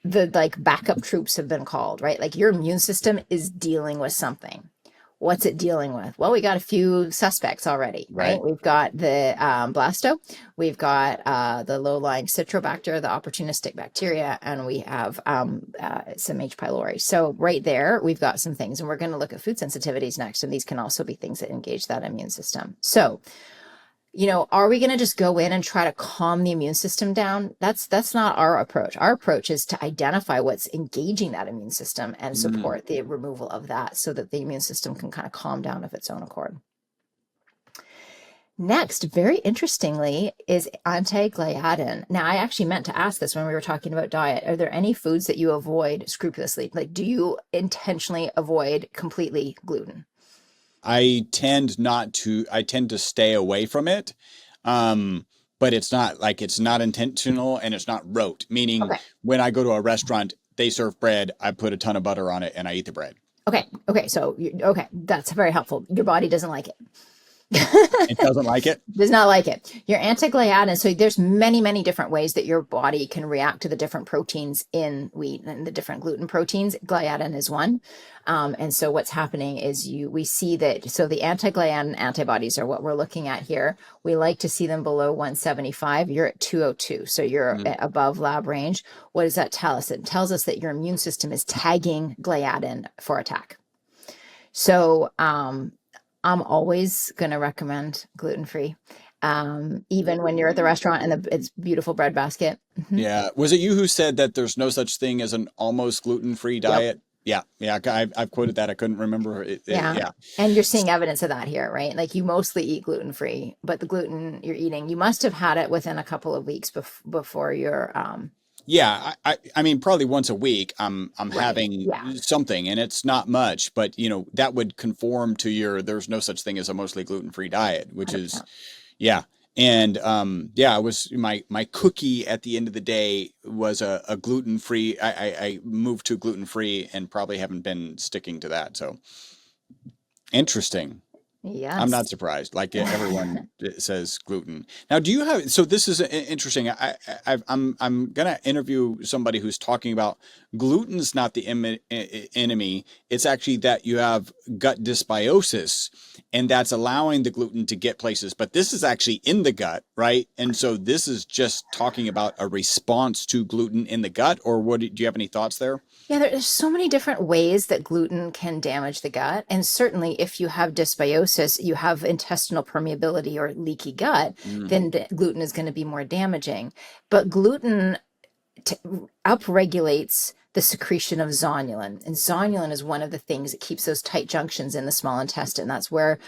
The backup troops have been called, right? Like your immune system is dealing with something. What's it dealing with? Well, we got a few suspects already, right? We've got the blasto, we've got the low-lying citrobacter, the opportunistic bacteria, and we have some H. pylori. So right there, we've got some things, and we're going to look at food sensitivities next, and these can also be things that engage that immune system. So, are we going to just go in and try to calm the immune system down? That's not our approach. Our approach is to identify what's engaging that immune system and support the removal of that so that the immune system can kind of calm down of its own accord. Next, very interestingly, is anti-gliadin. Now, I actually meant to ask this when we were talking about diet. Are there any foods that you avoid scrupulously? Like, do you intentionally avoid completely gluten? I tend to stay away from it. But it's not intentional and it's not rote, meaning when I go to a restaurant, they serve bread, I put a ton of butter on it and I eat the bread. Okay. So, that's very helpful. Your body doesn't like it. It doesn't like it? Does not like it. Your anti-gliadin, so there's many, many different ways that your body can react to the different proteins in wheat and the different gluten proteins. Gliadin is one. And so what's happening is we see that, so the anti-gliadin antibodies are what we're looking at here. We like to see them below 175. You're at 202. So you're above lab range. What does that tell us? It tells us that your immune system is tagging gliadin for attack. So, I'm always going to recommend gluten-free, even when you're at the restaurant and it's beautiful bread basket. Yeah. Was it you who said that there's no such thing as an almost gluten-free diet? Yep. Yeah. I've quoted that. I couldn't remember it. Yeah. And you're seeing evidence of that here, right? Like you mostly eat gluten-free, but the gluten you're eating, you must have had it within a couple of weeks before you're, Yeah, I mean, probably once a week I'm having something, and it's not much, but that would conform to there's no such thing as a mostly gluten-free diet, which 100%. Is, yeah. And it was my cookie at the end of the day was a gluten-free. I moved to gluten-free and probably haven't been sticking to that. So interesting. Yes. I'm not surprised. Like everyone says gluten. Now, do you have, so this is interesting. I'm going to interview somebody who's talking about gluten's not the enemy. It's actually that you have gut dysbiosis and that's allowing the gluten to get places, but this is actually in the gut, right? And so this is just talking about a response to gluten in the gut, or do you have any thoughts there? Yeah, there's so many different ways that gluten can damage the gut. And certainly if you have dysbiosis, you have intestinal permeability or leaky gut, then the gluten is going to be more damaging. But gluten upregulates the secretion of zonulin. And zonulin is one of the things that keeps those tight junctions in the small intestine. That's where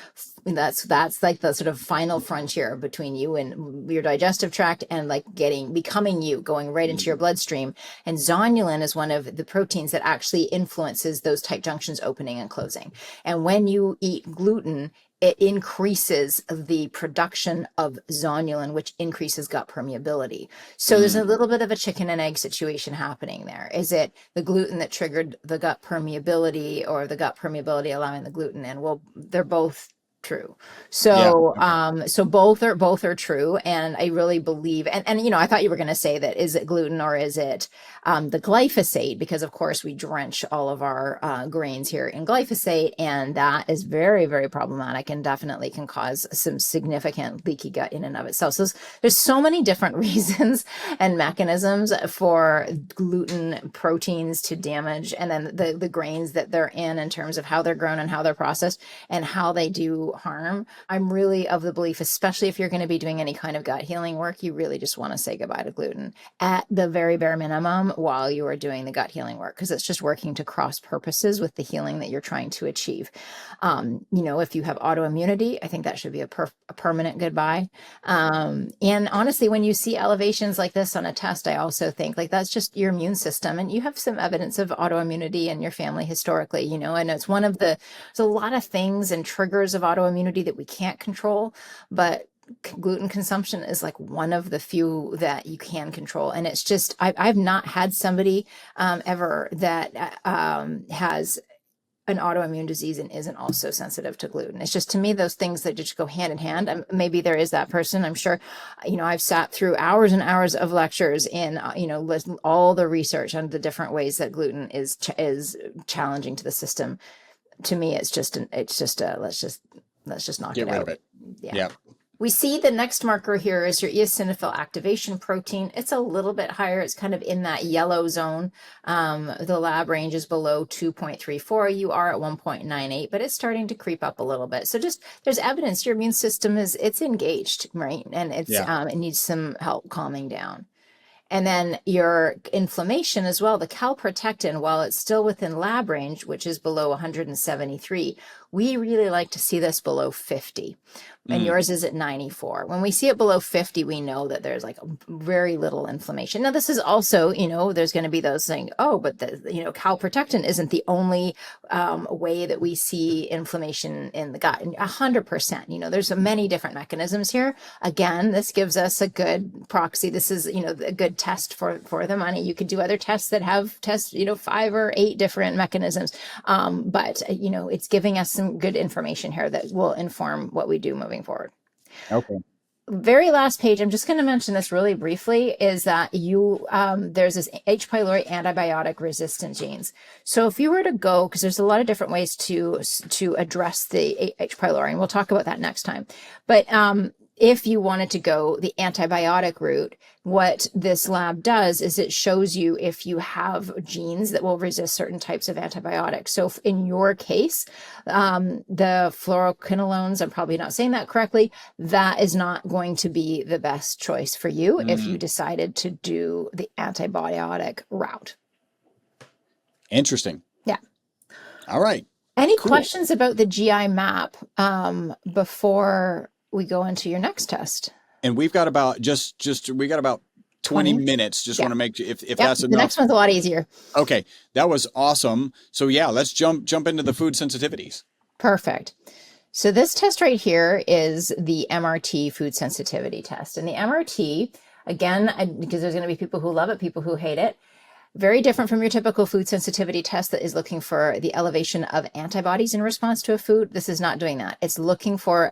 that's like the sort of final frontier between you and your digestive tract and like becoming you, going right into your bloodstream. And zonulin is one of the proteins that actually influences those tight junctions opening and closing. And when you eat gluten, it increases the production of zonulin, which increases gut permeability. So there's a little bit of a chicken and egg situation happening there. Is it the gluten that triggered the gut permeability or the gut permeability allowing the gluten in? Well, they're both true. So, so both are true. And I really believe, and, you know, I thought you were going to say that, is it gluten or is it, the glyphosate? Because of course we drench all of our, grains here in glyphosate, and that is very, very problematic and definitely can cause some significant leaky gut in and of itself. So there's so many different reasons and mechanisms for gluten proteins to damage, and then the grains that they're in terms of how they're grown and how they're processed and how they do harm. I'm really of the belief, especially if you're going to be doing any kind of gut healing work, you really just want to say goodbye to gluten at the very bare minimum while you are doing the gut healing work, because it's just working to cross purposes with the healing that you're trying to achieve. You know, if you have autoimmunity, I think that should be a permanent goodbye. And honestly, when you see elevations like this on a test, I also think like that's just your immune system, and you have some evidence of autoimmunity in your family historically, you know, and it's one of the, there's a lot of things and triggers of autoimmunity that we can't control, but gluten consumption is like one of the few that you can control. And it's just, I've not had somebody ever that has an autoimmune disease and isn't also sensitive to gluten. It's just, to me, those things that just go hand in hand. Maybe there is that person. I'm sure, you know, I've sat through hours and hours of lectures in, you know, listen, all the research on the different ways that gluten is challenging to the system. To me, it's just let's just knock Get it rid out. of it. Yeah. We see the next marker here is your eosinophil activation protein. It's a little bit higher. It's kind of in that yellow zone. The lab range is below 2.34. You are at 1.98, but it's starting to creep up a little bit. So just, there's evidence your immune system it's engaged, right? And it needs some help calming down. And then your inflammation as well, the calprotectin, while it's still within lab range, which is below 173, we really like to see this below 50. And yours is at 94. When we see it below 50, we know that there's like very little inflammation. Now, this is also, you know, there's going to be those saying, oh, but you know, calprotectin isn't the only way that we see inflammation in the gut. And 100%, you know, there's many different mechanisms here. Again, this gives us a good proxy. This is, you know, a good test for the money. You could do other tests that have you know, 5 or 8 different mechanisms. But, you know, it's giving us some good information here that will inform what we do moving forward. Okay. Very last page, I'm just going to mention this really briefly, is that there's this H. pylori antibiotic resistant genes. So if you were to go, because there's a lot of different ways to address the H. pylori, and we'll talk about that next time. But if you wanted to go the antibiotic route, what this lab does is it shows you if you have genes that will resist certain types of antibiotics. So in your case, the fluoroquinolones, I'm probably not saying that correctly, that is not going to be the best choice for you if you decided to do the antibiotic route. Interesting. Yeah. All right. Any questions about the GI map before we go into your next test? And we've got about we got about 20 minutes. Just want to make if that's enough. The next one's a lot easier. Okay, that was awesome. So yeah, let's jump into the food sensitivities. Perfect. So this test right here is the MRT food sensitivity test. And the MRT, again, because there's going to be people who love it, people who hate it. Very different from your typical food sensitivity test that is looking for the elevation of antibodies in response to a food. This is not doing that. It's looking for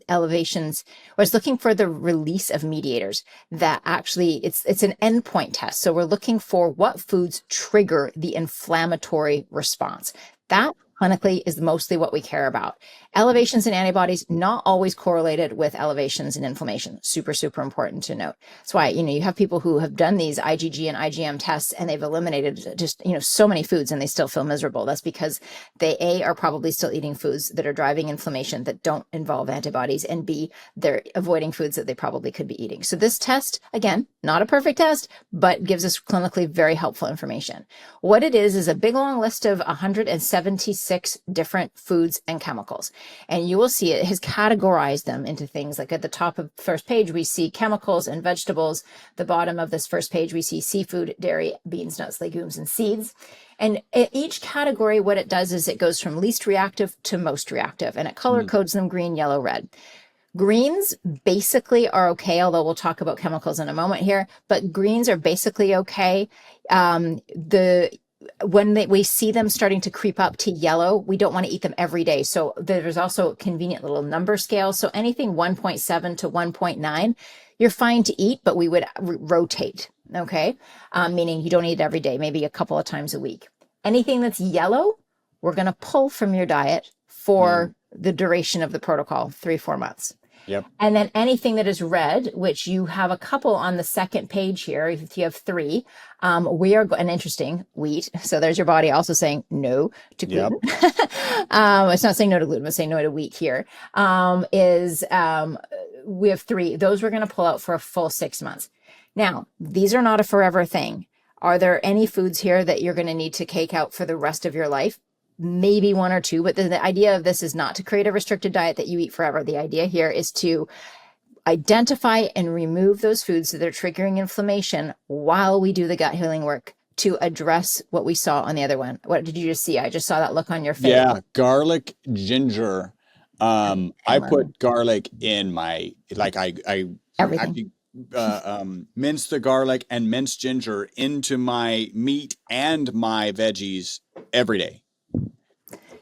elevations, or it's looking for the release of mediators that actually, it's an endpoint test. So we're looking for what foods trigger the inflammatory response. That clinically is mostly what we care about. Elevations in antibodies, not always correlated with elevations in inflammation. Super, super important to note. That's why, you know, you have people who have done these IgG and IgM tests and they've eliminated just, you know, so many foods and they still feel miserable. That's because they are probably still eating foods that are driving inflammation that don't involve antibodies, and B, they're avoiding foods that they probably could be eating. So this test, again, not a perfect test, but gives us clinically very helpful information. What it is a big long list of 176 different foods and chemicals. And you will see it has categorized them into things like at the top of the first page, we see chemicals and vegetables. The bottom of this first page, we see seafood, dairy, beans, nuts, legumes, and seeds. And each category, what it does is it goes from least reactive to most reactive, and it color codes them green, yellow, red. Greens basically are okay, although we'll talk about chemicals in a moment here, but greens are basically okay. when we see them starting to creep up to yellow, we don't want to eat them every day. So there's also a convenient little number scale. So anything 1.7 to 1.9, you're fine to eat, but we would rotate. Okay. Meaning you don't eat it every day, maybe a couple of times a week. Anything that's yellow, we're going to pull from your diet for the duration of the protocol, 3-4 months. Yep. And then anything that is red, which you have a couple on the second page here, if you have 3, we are, and interesting, wheat. So there's your body also saying no to gluten. Yep. It's not saying no to gluten, it's saying no to wheat here. We have 3. Those we're going to pull out for a full 6 months. Now, these are not a forever thing. Are there any foods here that you're going to need to cake out for the rest of your life? Maybe 1 or 2, but the idea of this is not to create a restricted diet that you eat forever. The idea here is to identify and remove those foods that are triggering inflammation while we do the gut healing work to address what we saw on the other one. What did you just see? I just saw that look on your face. Yeah, garlic, ginger. I put garlic in my, like I everything. Actually mince the garlic and mince ginger into my meat and my veggies every day.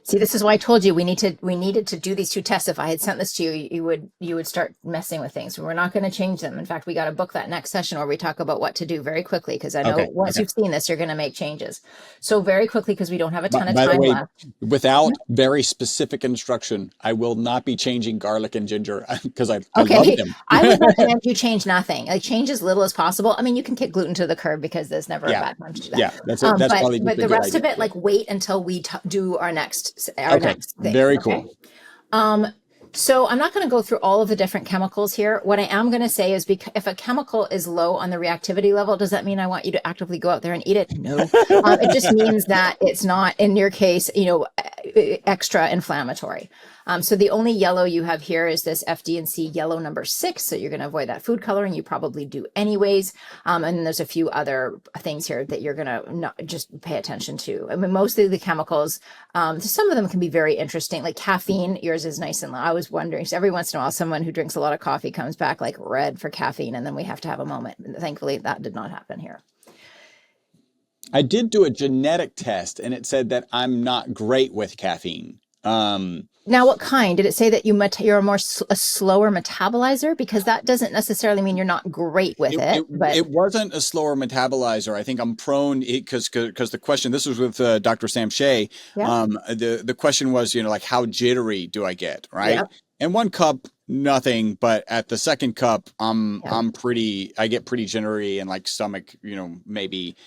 See, this is why I told you we needed to do these 2 tests. If I had sent this to you, you would start messing with things. We're not going to change them. In fact, we got to book that next session where we talk about what to do very quickly, because I know once you've seen this, you're going to make changes. So very quickly, because we don't have a ton of time left. Without very specific instruction, I will not be changing garlic and ginger because I love them. I would recommend you change nothing. Like, change as little as possible. I mean, you can kick gluten to the curb because there's never a bad time to do that. Yeah, that's it. That's probably but the rest of it, like, wait until we do our next next thing. Very cool. So I'm not going to go through all of the different chemicals here. What I am going to say is, if a chemical is low on the reactivity level, does that mean I want you to actively go out there and eat it? No. It just means that it's not, in your case, extra inflammatory. So the only yellow you have here is this FD&C yellow number 6. So you're going to avoid that food coloring. You probably do anyways. And then there's a few other things here that you're going to not just pay attention to. I mean, mostly the chemicals, some of them can be very interesting, like caffeine. Yours is nice and low. I was wondering, so every once in a while, someone who drinks a lot of coffee comes back like red for caffeine, and then we have to have a moment. And thankfully, that did not happen here. I did do a genetic test, and it said that I'm not great with caffeine. Now, what kind? Did it say that you're a slower metabolizer? Because that doesn't necessarily mean you're not great with it. But it wasn't a slower metabolizer. I think I'm prone, because the question, this was with Dr. Sam Shea. Yeah. The question was, like, how jittery do I get, right? Yep. And 1 cup, nothing, but at the second cup, I get pretty jittery and like stomach, maybe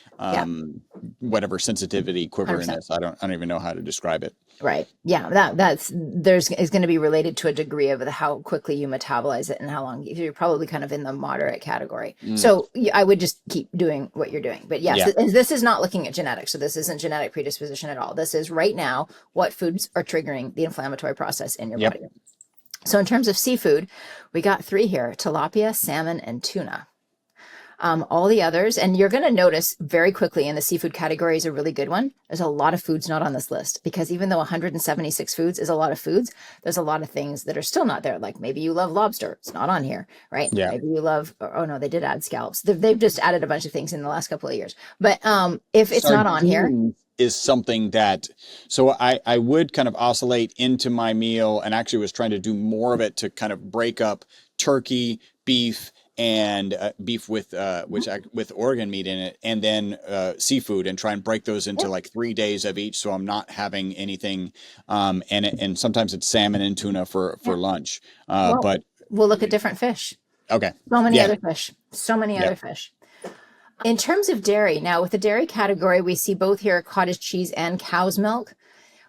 whatever sensitivity, quiveriness. I don't even know how to describe it. Right. Yeah. Is going to be related to a degree of how quickly you metabolize it and how long. You're probably kind of in the moderate category. So I would just keep doing what you're doing. But yes, this is not looking at genetics. So this isn't genetic predisposition at all. This is right now what foods are triggering the inflammatory process in your body. So in terms of seafood, we got 3 here: tilapia, salmon, and tuna. All the others, and you're going to notice very quickly in the seafood category is a really good one. There's a lot of foods not on this list, because even though 176 foods is a lot of foods, there's a lot of things that are still not there. Like maybe you love lobster. It's not on here, right? Yeah. Maybe you love, oh no, they did add scallops. They've just added a bunch of things in the last couple of years. But if it's not on here, is something that, so I would kind of oscillate into my meal, and actually was trying to do more of it to kind of break up turkey, beef, and beef with organ meat in it, and then seafood, and try and break those into like 3 days of each, so I'm not having anything. And sometimes it's salmon and tuna for lunch. But we'll look at different fish. Okay. So many other fish. So many other fish. In terms of dairy, now with the dairy category, we see both here cottage cheese and cow's milk.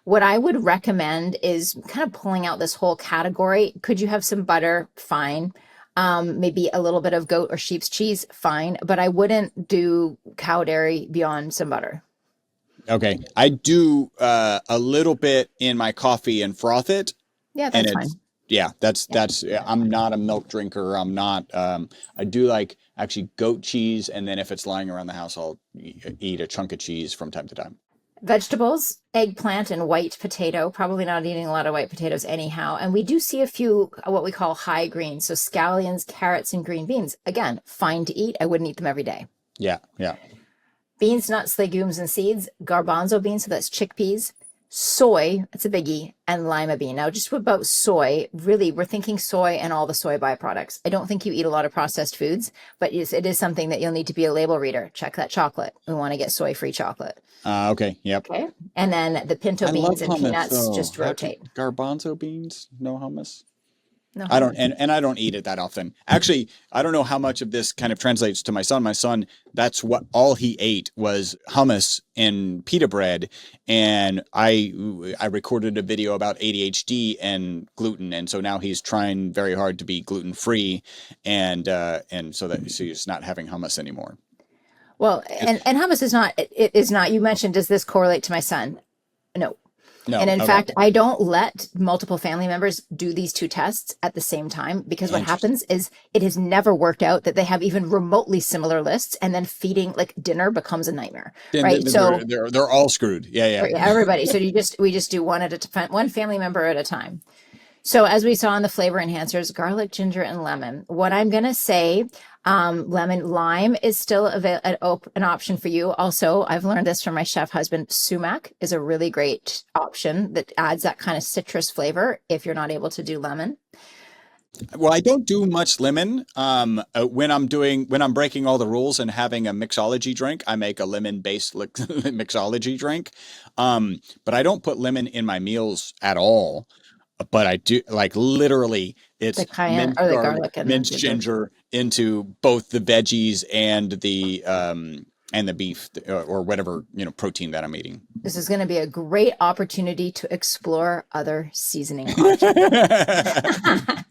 What I would recommend is kind of pulling out this whole category. Could you have some butter? Fine. Maybe a little bit of goat or sheep's cheese? Fine. But I wouldn't do cow dairy beyond some butter. Okay. I do a little bit in my coffee and froth it. Yeah, that's fine. Yeah, that's I'm not a milk drinker. I'm not, I do like actually goat cheese. And then if it's lying around the house, I'll eat a chunk of cheese from time to time. Vegetables, eggplant, and white potato. Probably not eating a lot of white potatoes anyhow. And we do see a few what we call high greens. So scallions, carrots, and green beans. Again, fine to eat. I wouldn't eat them every day. Yeah, yeah. Beans, nuts, legumes, and seeds, garbanzo beans, so that's chickpeas, soy, that's a biggie, and lima bean. Now, just about soy, really, we're thinking soy and all the soy byproducts. I don't think you eat a lot of processed foods, but it is something that you'll need to be a label reader. Check that chocolate. We want to get soy-free chocolate. Okay. Yep. Okay. And then the pinto beans and peanuts, just rotate. Garbanzo beans, no hummus. No I don't, hummus. and I don't eat it that often. Actually, I don't know how much of this kind of translates to my son. My son, that's what all he ate was hummus and pita bread. And I recorded a video about ADHD and gluten, and so now he's trying very hard to be gluten free, and so he's not having hummus anymore. Well, and hummus is not. It is not. You mentioned, does this correlate to my son? No. No, and in fact, I don't let multiple family members do these two tests at the same time, because what happens is it has never worked out that they have even remotely similar lists, and then feeding like dinner becomes a nightmare, right? So they're all screwed. Yeah. Everybody. So we just do one at a time, one family member at a time. So as we saw in the flavor enhancers, garlic, ginger, and lemon. What I'm going to say, lime is still an option for you. Also, I've learned this from my chef husband. Sumac is a really great option that adds that kind of citrus flavor if you're not able to do lemon. Well, I don't do much lemon. When I'm breaking all the rules and having a mixology drink, I make a lemon-based mixology drink. But I don't put lemon in my meals at all. But I do, like, literally, it's the cayenne or the garlic and minced ginger into both the veggies and the beef or whatever, protein that I'm eating. This is going to be a great opportunity to explore other seasoning options.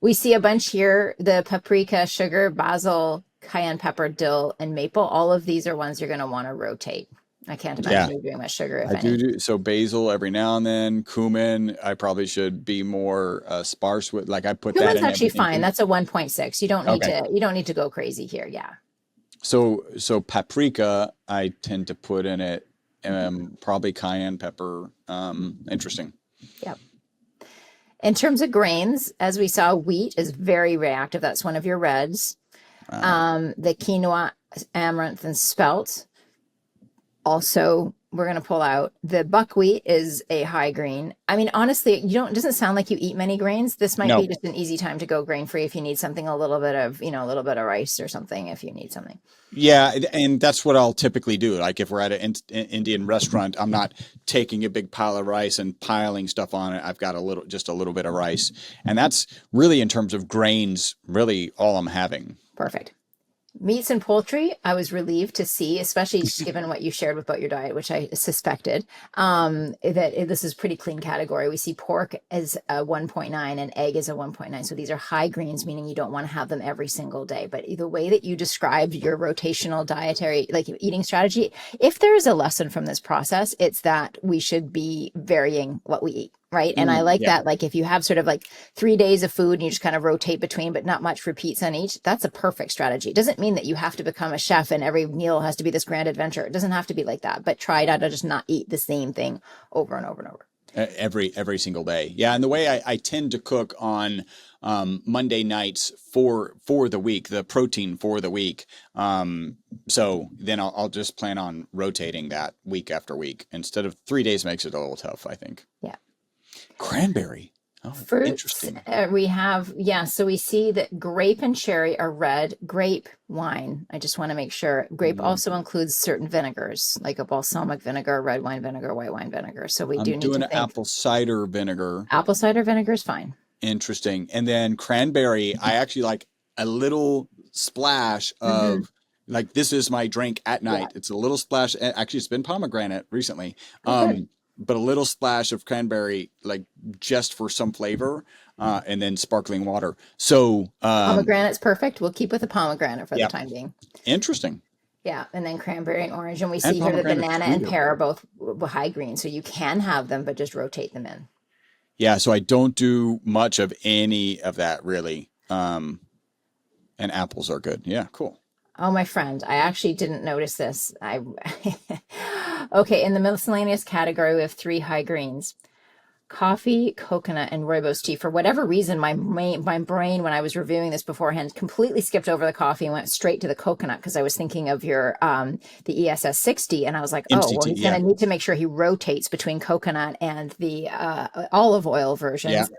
We see a bunch here: the paprika, sugar, basil, cayenne pepper, dill, and maple. All of these are ones you're going to want to rotate. I can't imagine you doing much sugar. I do. So basil every now and then. Cumin, I probably should be more sparse with. Like I put that in. Cumin's actually fine. That's a 1.6. You don't need to. You don't need to go crazy here. Yeah. So paprika, I tend to put in it. Probably cayenne pepper. Interesting. Yep. In terms of grains, as we saw, wheat is very reactive. That's one of your reds. The quinoa, amaranth, and spelt. Also, we're going to pull out the buckwheat is a high grain. I mean, honestly, it doesn't sound like you eat many grains. This might be just an easy time to go grain free if you need something, a little bit of rice or something, if you need something. Yeah. And that's what I'll typically do. Like if we're at an Indian restaurant, I'm not taking a big pile of rice and piling stuff on it. I've got just a little bit of rice. And that's really, in terms of grains, really all I'm having. Perfect. Meats and poultry, I was relieved to see, especially given what you shared about your diet, which I suspected, that this is pretty clean category. We see pork as a 1.9 and egg is a 1.9. So these are high greens, meaning you don't want to have them every single day. But the way that you described your rotational dietary, like eating strategy, if there is a lesson from this process, it's that we should be varying what we eat. Right. And I like that. Like if you have sort of like 3 days of food and you just kind of rotate between, but not much repeats on each, that's a perfect strategy. It doesn't mean that you have to become a chef and every meal has to be this grand adventure. It doesn't have to be like that, but try to just not eat the same thing over and over and over. Every single day. Yeah. And the way I tend to cook on Monday nights for the week, the protein for the week. So then I'll just plan on rotating that week after week. Instead of 3 days makes it a little tough, I think. Yeah. Cranberry. Oh, fruits, interesting. We have, so we see that grape and cherry are red. Grape wine, I just want to make sure. Grape also includes certain vinegars, like a balsamic vinegar, red wine vinegar, white wine vinegar. So we do need to think. Apple cider vinegar. Apple cider vinegar is fine. Interesting. And then cranberry, I actually like a little splash of, like, this is my drink at night. Yeah. It's a little splash. Actually, it's been pomegranate recently. But a little splash of cranberry, like just for some flavor, and then sparkling water. So pomegranate's perfect. We'll keep with the pomegranate for the time being. Interesting. Yeah, and then cranberry and orange. And we see here that banana and pear are both high green. So you can have them, but just rotate them in. Yeah, so I don't do much of any of that really. And apples are good. Yeah, cool. Oh, my friend, I actually didn't notice this. Okay, in the miscellaneous category, we have 3 high greens: coffee, coconut, and rooibos tea. For whatever reason, my brain, when I was reviewing this beforehand, completely skipped over the coffee and went straight to the coconut because I was thinking of your the ESS 60, and I was like, oh, well, he's going to need to make sure he rotates between coconut and the olive oil versions.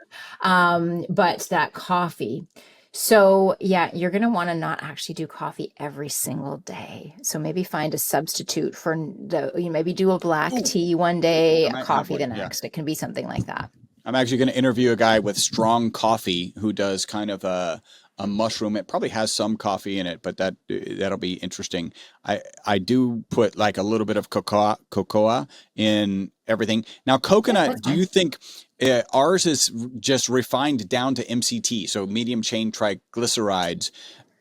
But that coffee. So yeah, you're going to want to not actually do coffee every single day. So maybe find a substitute for maybe do a black tea one day, a coffee the next. It can be something like that. I'm actually going to interview a guy with strong coffee who does kind of a mushroom. It probably has some coffee in it, but that'll be interesting. I do put like a little bit of cocoa in everything. Now, coconut, do you think ours is just refined down to MCT, so medium chain triglycerides?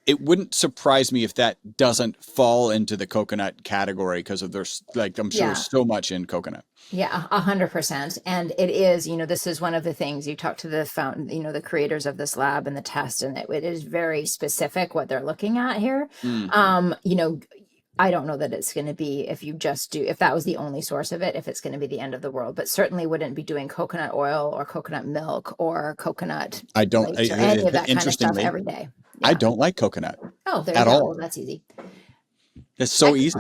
It wouldn't surprise me if that doesn't fall into the coconut category because of there's like, I'm sure so much in coconut. Yeah, 100%. And it is, this is one of the things you talk to the creators of this lab and the test, and it is very specific what they're looking at here. I don't know that it's going to be, if that was the only source of it, if it's going to be the end of the world, but certainly wouldn't be doing coconut oil or coconut milk or coconut. I don't, or any of that kind of stuff every day. Yeah. I don't like coconut. Oh, there you go. Well, that's easy. It's so easy.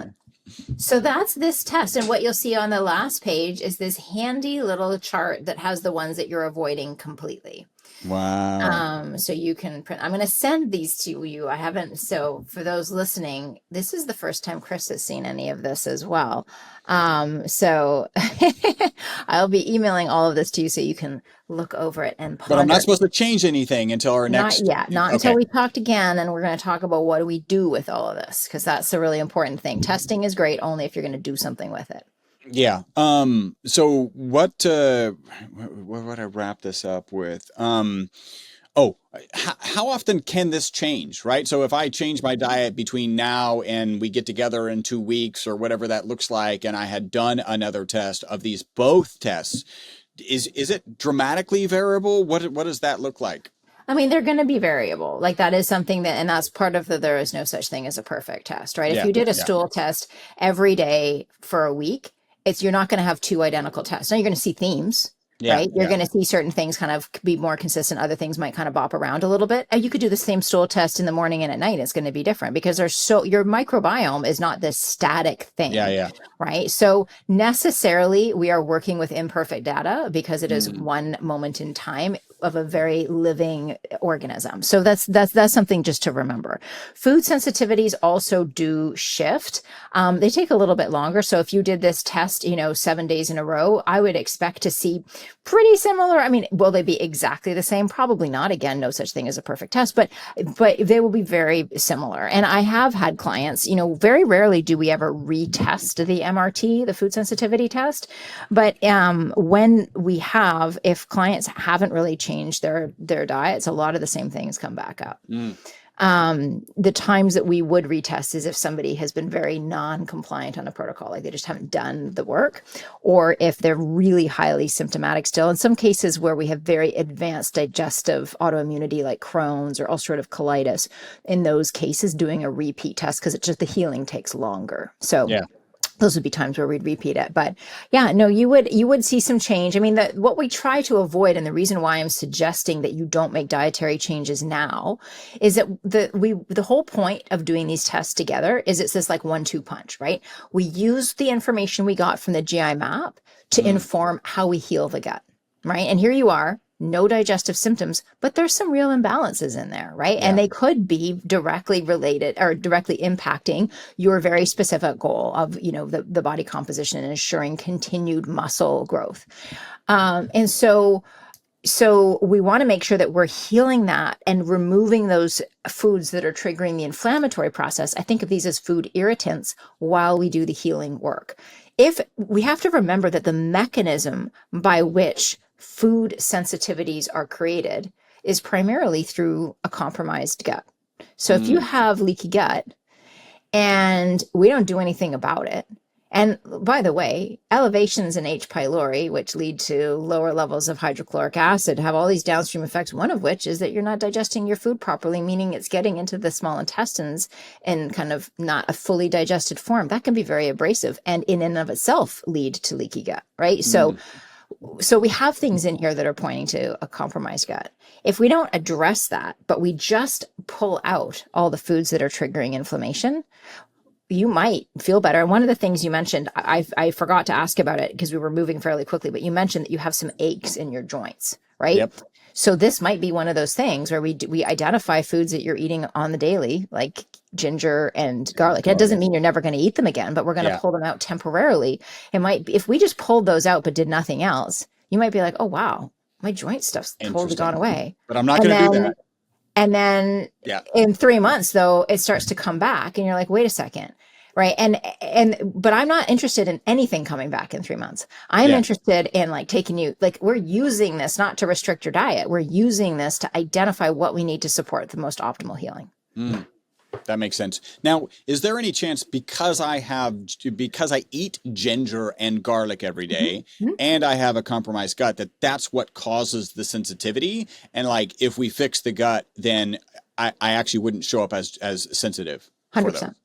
So that's this test. And what you'll see on the last page is this handy little chart that has the ones that you're avoiding completely. Wow. So you can print. I'm going to send these to you. I haven't. So for those listening, this is the first time Chris has seen any of this as well. So I'll be emailing all of this to you so you can look over it and ponder. But I'm not supposed to change anything until our next. Not until we talked again, and we're going to talk about what do we do with all of this, because that's a really important thing. Testing is great only if you're going to do something with it. Yeah. So what would I wrap this up with? How often can this change, right? So if I change my diet between now and we get together in 2 weeks or whatever that looks like, and I had done another test of these both tests, is it dramatically variable? What does that look like? I mean, they're going to be variable. Like that is something and that's part of there is no such thing as a perfect test, right? If you did a stool test every day for a week, you're not going to have two identical tests. Now you're going to see themes, right? You're going to see certain things kind of be more consistent. Other things might kind of bop around a little bit. And you could do the same stool test in the morning and at night. It's going to be different because your microbiome is not this static thing, right? So necessarily we are working with imperfect data because it is one moment in time of a very living organism. So that's something just to remember. Food sensitivities also do shift. They take a little bit longer. So if you did this test, 7 days in a row, I would expect to see pretty similar. I mean, will they be exactly the same? Probably not. Again, no such thing as a perfect test, but they will be very similar. And I have had clients, very rarely do we ever retest the MRT, the food sensitivity test. But when we have, if clients haven't really changed their diets, a lot of the same things come back up. The times that we would retest is if somebody has been very non-compliant on a protocol, like they just haven't done the work, or if they're really highly symptomatic still. In some cases where we have very advanced digestive autoimmunity like Crohn's or ulcerative colitis, in those cases doing a repeat test because it's just the healing takes longer. So those would be times where we'd repeat it. But you would see some change. I mean, what we try to avoid, and the reason why I'm suggesting that you don't make dietary changes now, is that the whole point of doing these tests together is it's this like 1-2 punch, right? We use the information we got from the GI map to inform how we heal the gut, right? And here you are, no digestive symptoms, but there's some real imbalances in there, right? And they could be directly related or directly impacting your very specific goal of, the body composition and ensuring continued muscle growth. And so we want to make sure that we're healing that and removing those foods that are triggering the inflammatory process. I think of these as food irritants while we do the healing work. If we have to remember that the mechanism by which food sensitivities are created is primarily through a compromised gut. So if you have leaky gut and we don't do anything about it, and by the way, elevations in H. pylori, which lead to lower levels of hydrochloric acid, have all these downstream effects, one of which is that you're not digesting your food properly, meaning it's getting into the small intestines in kind of not a fully digested form. That can be very abrasive and in and of itself lead to leaky gut, right? So So we have things in here that are pointing to a compromised gut. If we don't address that, but we just pull out all the foods that are triggering inflammation, you might feel better. And one of the things you mentioned, I forgot to ask about it because we were moving fairly quickly, but you mentioned that you have some aches in your joints, right? Yep. So this might be one of those things where we identify foods that you're eating on the daily, like ginger and garlic. That doesn't mean you're never going to eat them again, but we're going to pull them out temporarily. It might be, if we just pulled those out but did nothing else, you might be like, oh, wow, my joint stuff's totally gone away. But I'm not going to do that. And then in 3 months, though, it starts to come back and you're like, wait a second. Right. But I'm not interested in anything coming back in 3 months. I'm interested in like taking you, like we're using this not to restrict your diet. We're using this to identify what we need to support the most optimal healing. That makes sense. Now, is there any chance because I eat ginger and garlic every day and I have a compromised gut that's what causes the sensitivity? And like, if we fix the gut, then I actually wouldn't show up as sensitive. 100%.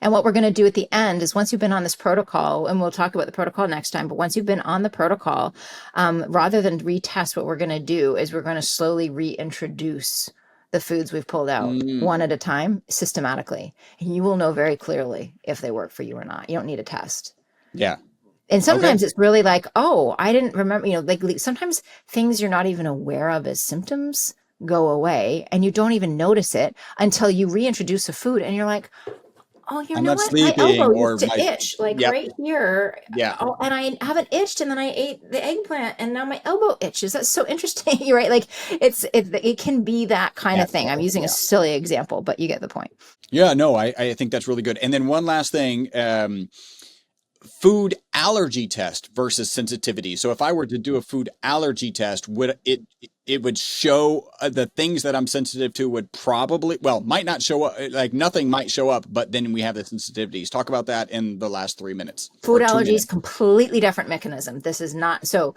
And what we're going to do at the end is once you've been on this protocol, and we'll talk about the protocol next time, but once you've been on the protocol, rather than retest, what we're going to do is we're going to slowly reintroduce the foods we've pulled out one at a time, systematically. And you will know very clearly if they work for you or not. You don't need a test. Yeah. And sometimes it's really like, oh, I didn't remember, like sometimes things you're not even aware of as symptoms go away and you don't even notice it until you reintroduce a food and you're like, oh, you know what? My elbow used to itch right here. Yeah. Oh, and I haven't itched, and then I ate the eggplant, and now my elbow itches. That's so interesting, right? Like it can be that kind of thing. I'm using a silly example, but you get the point. Yeah, no, I think that's really good. And then one last thing, food allergy test versus sensitivity. So if I were to do a food allergy test, would it would show the things that I'm sensitive to would might not show up, like nothing might show up, but then we have the sensitivities. Talk about that in the last 3 minutes. Food allergies, completely different mechanism. This is not, so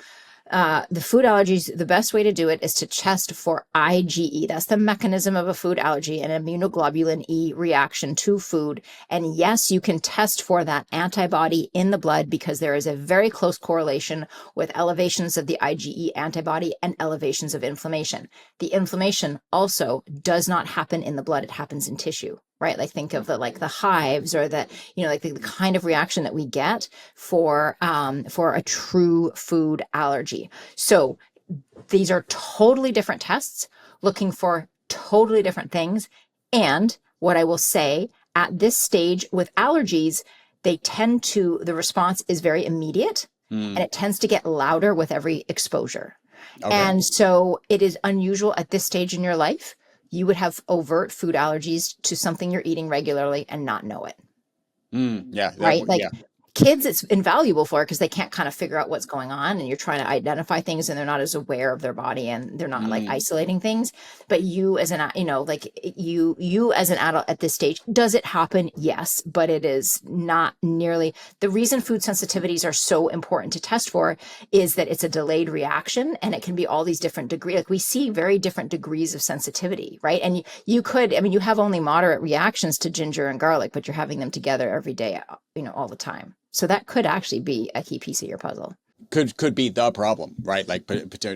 the food allergies, the best way to do it is to test for IgE. That's the mechanism of a food allergy, an immunoglobulin E reaction to food. And yes, you can test for that antibody in the blood because there is a very close correlation with elevations of the IgE antibody and elevations of inflammation. The inflammation also does not happen in the blood. It happens in tissue. Right? Like think of the hives or the kind of reaction that we get for a true food allergy. So these are totally different tests looking for totally different things. And what I will say at this stage with allergies, the response is very immediate and it tends to get louder with every exposure. Okay. And so it is unusual at this stage in your life. You would have overt food allergies to something you're eating regularly and not know it. Right? Kids, it's invaluable for because they can't kind of figure out what's going on and you're trying to identify things and they're not as aware of their body and they're not like isolating things. But you as an, you as an adult at this stage, does it happen? Yes, but it is not nearly. The reason food sensitivities are so important to test for is that it's a delayed reaction and it can be all these different degrees. Like we see very different degrees of sensitivity, right? And you have only moderate reactions to ginger and garlic, but you're having them together every day, all the time. So that could actually be a key piece of your puzzle. Could be the problem, right? Like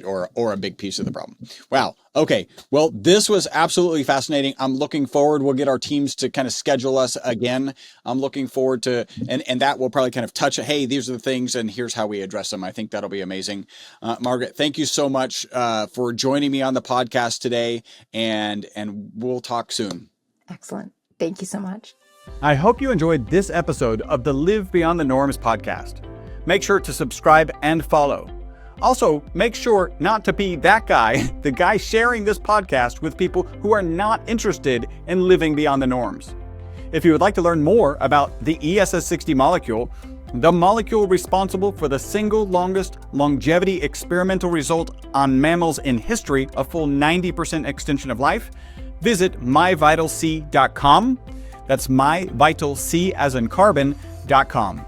or a big piece of the problem. Wow. Okay. Well, this was absolutely fascinating. I'm looking forward. We'll get our teams to kind of schedule us again. I'm looking forward to, and that will probably kind of touch, hey, these are the things and here's how we address them. I think that'll be amazing. Margaret, thank you so much for joining me on the podcast today and we'll talk soon. Excellent. Thank you so much. I hope you enjoyed this episode of the Live Beyond the Norms podcast. Make sure to subscribe and follow. Also, make sure not to be that guy, the guy sharing this podcast with people who are not interested in living beyond the norms. If you would like to learn more about the ESS60 molecule, the molecule responsible for the single longest longevity experimental result on mammals in history, a full 90% extension of life, visit myvitalc.com. That's myvitalc as in carbon.com.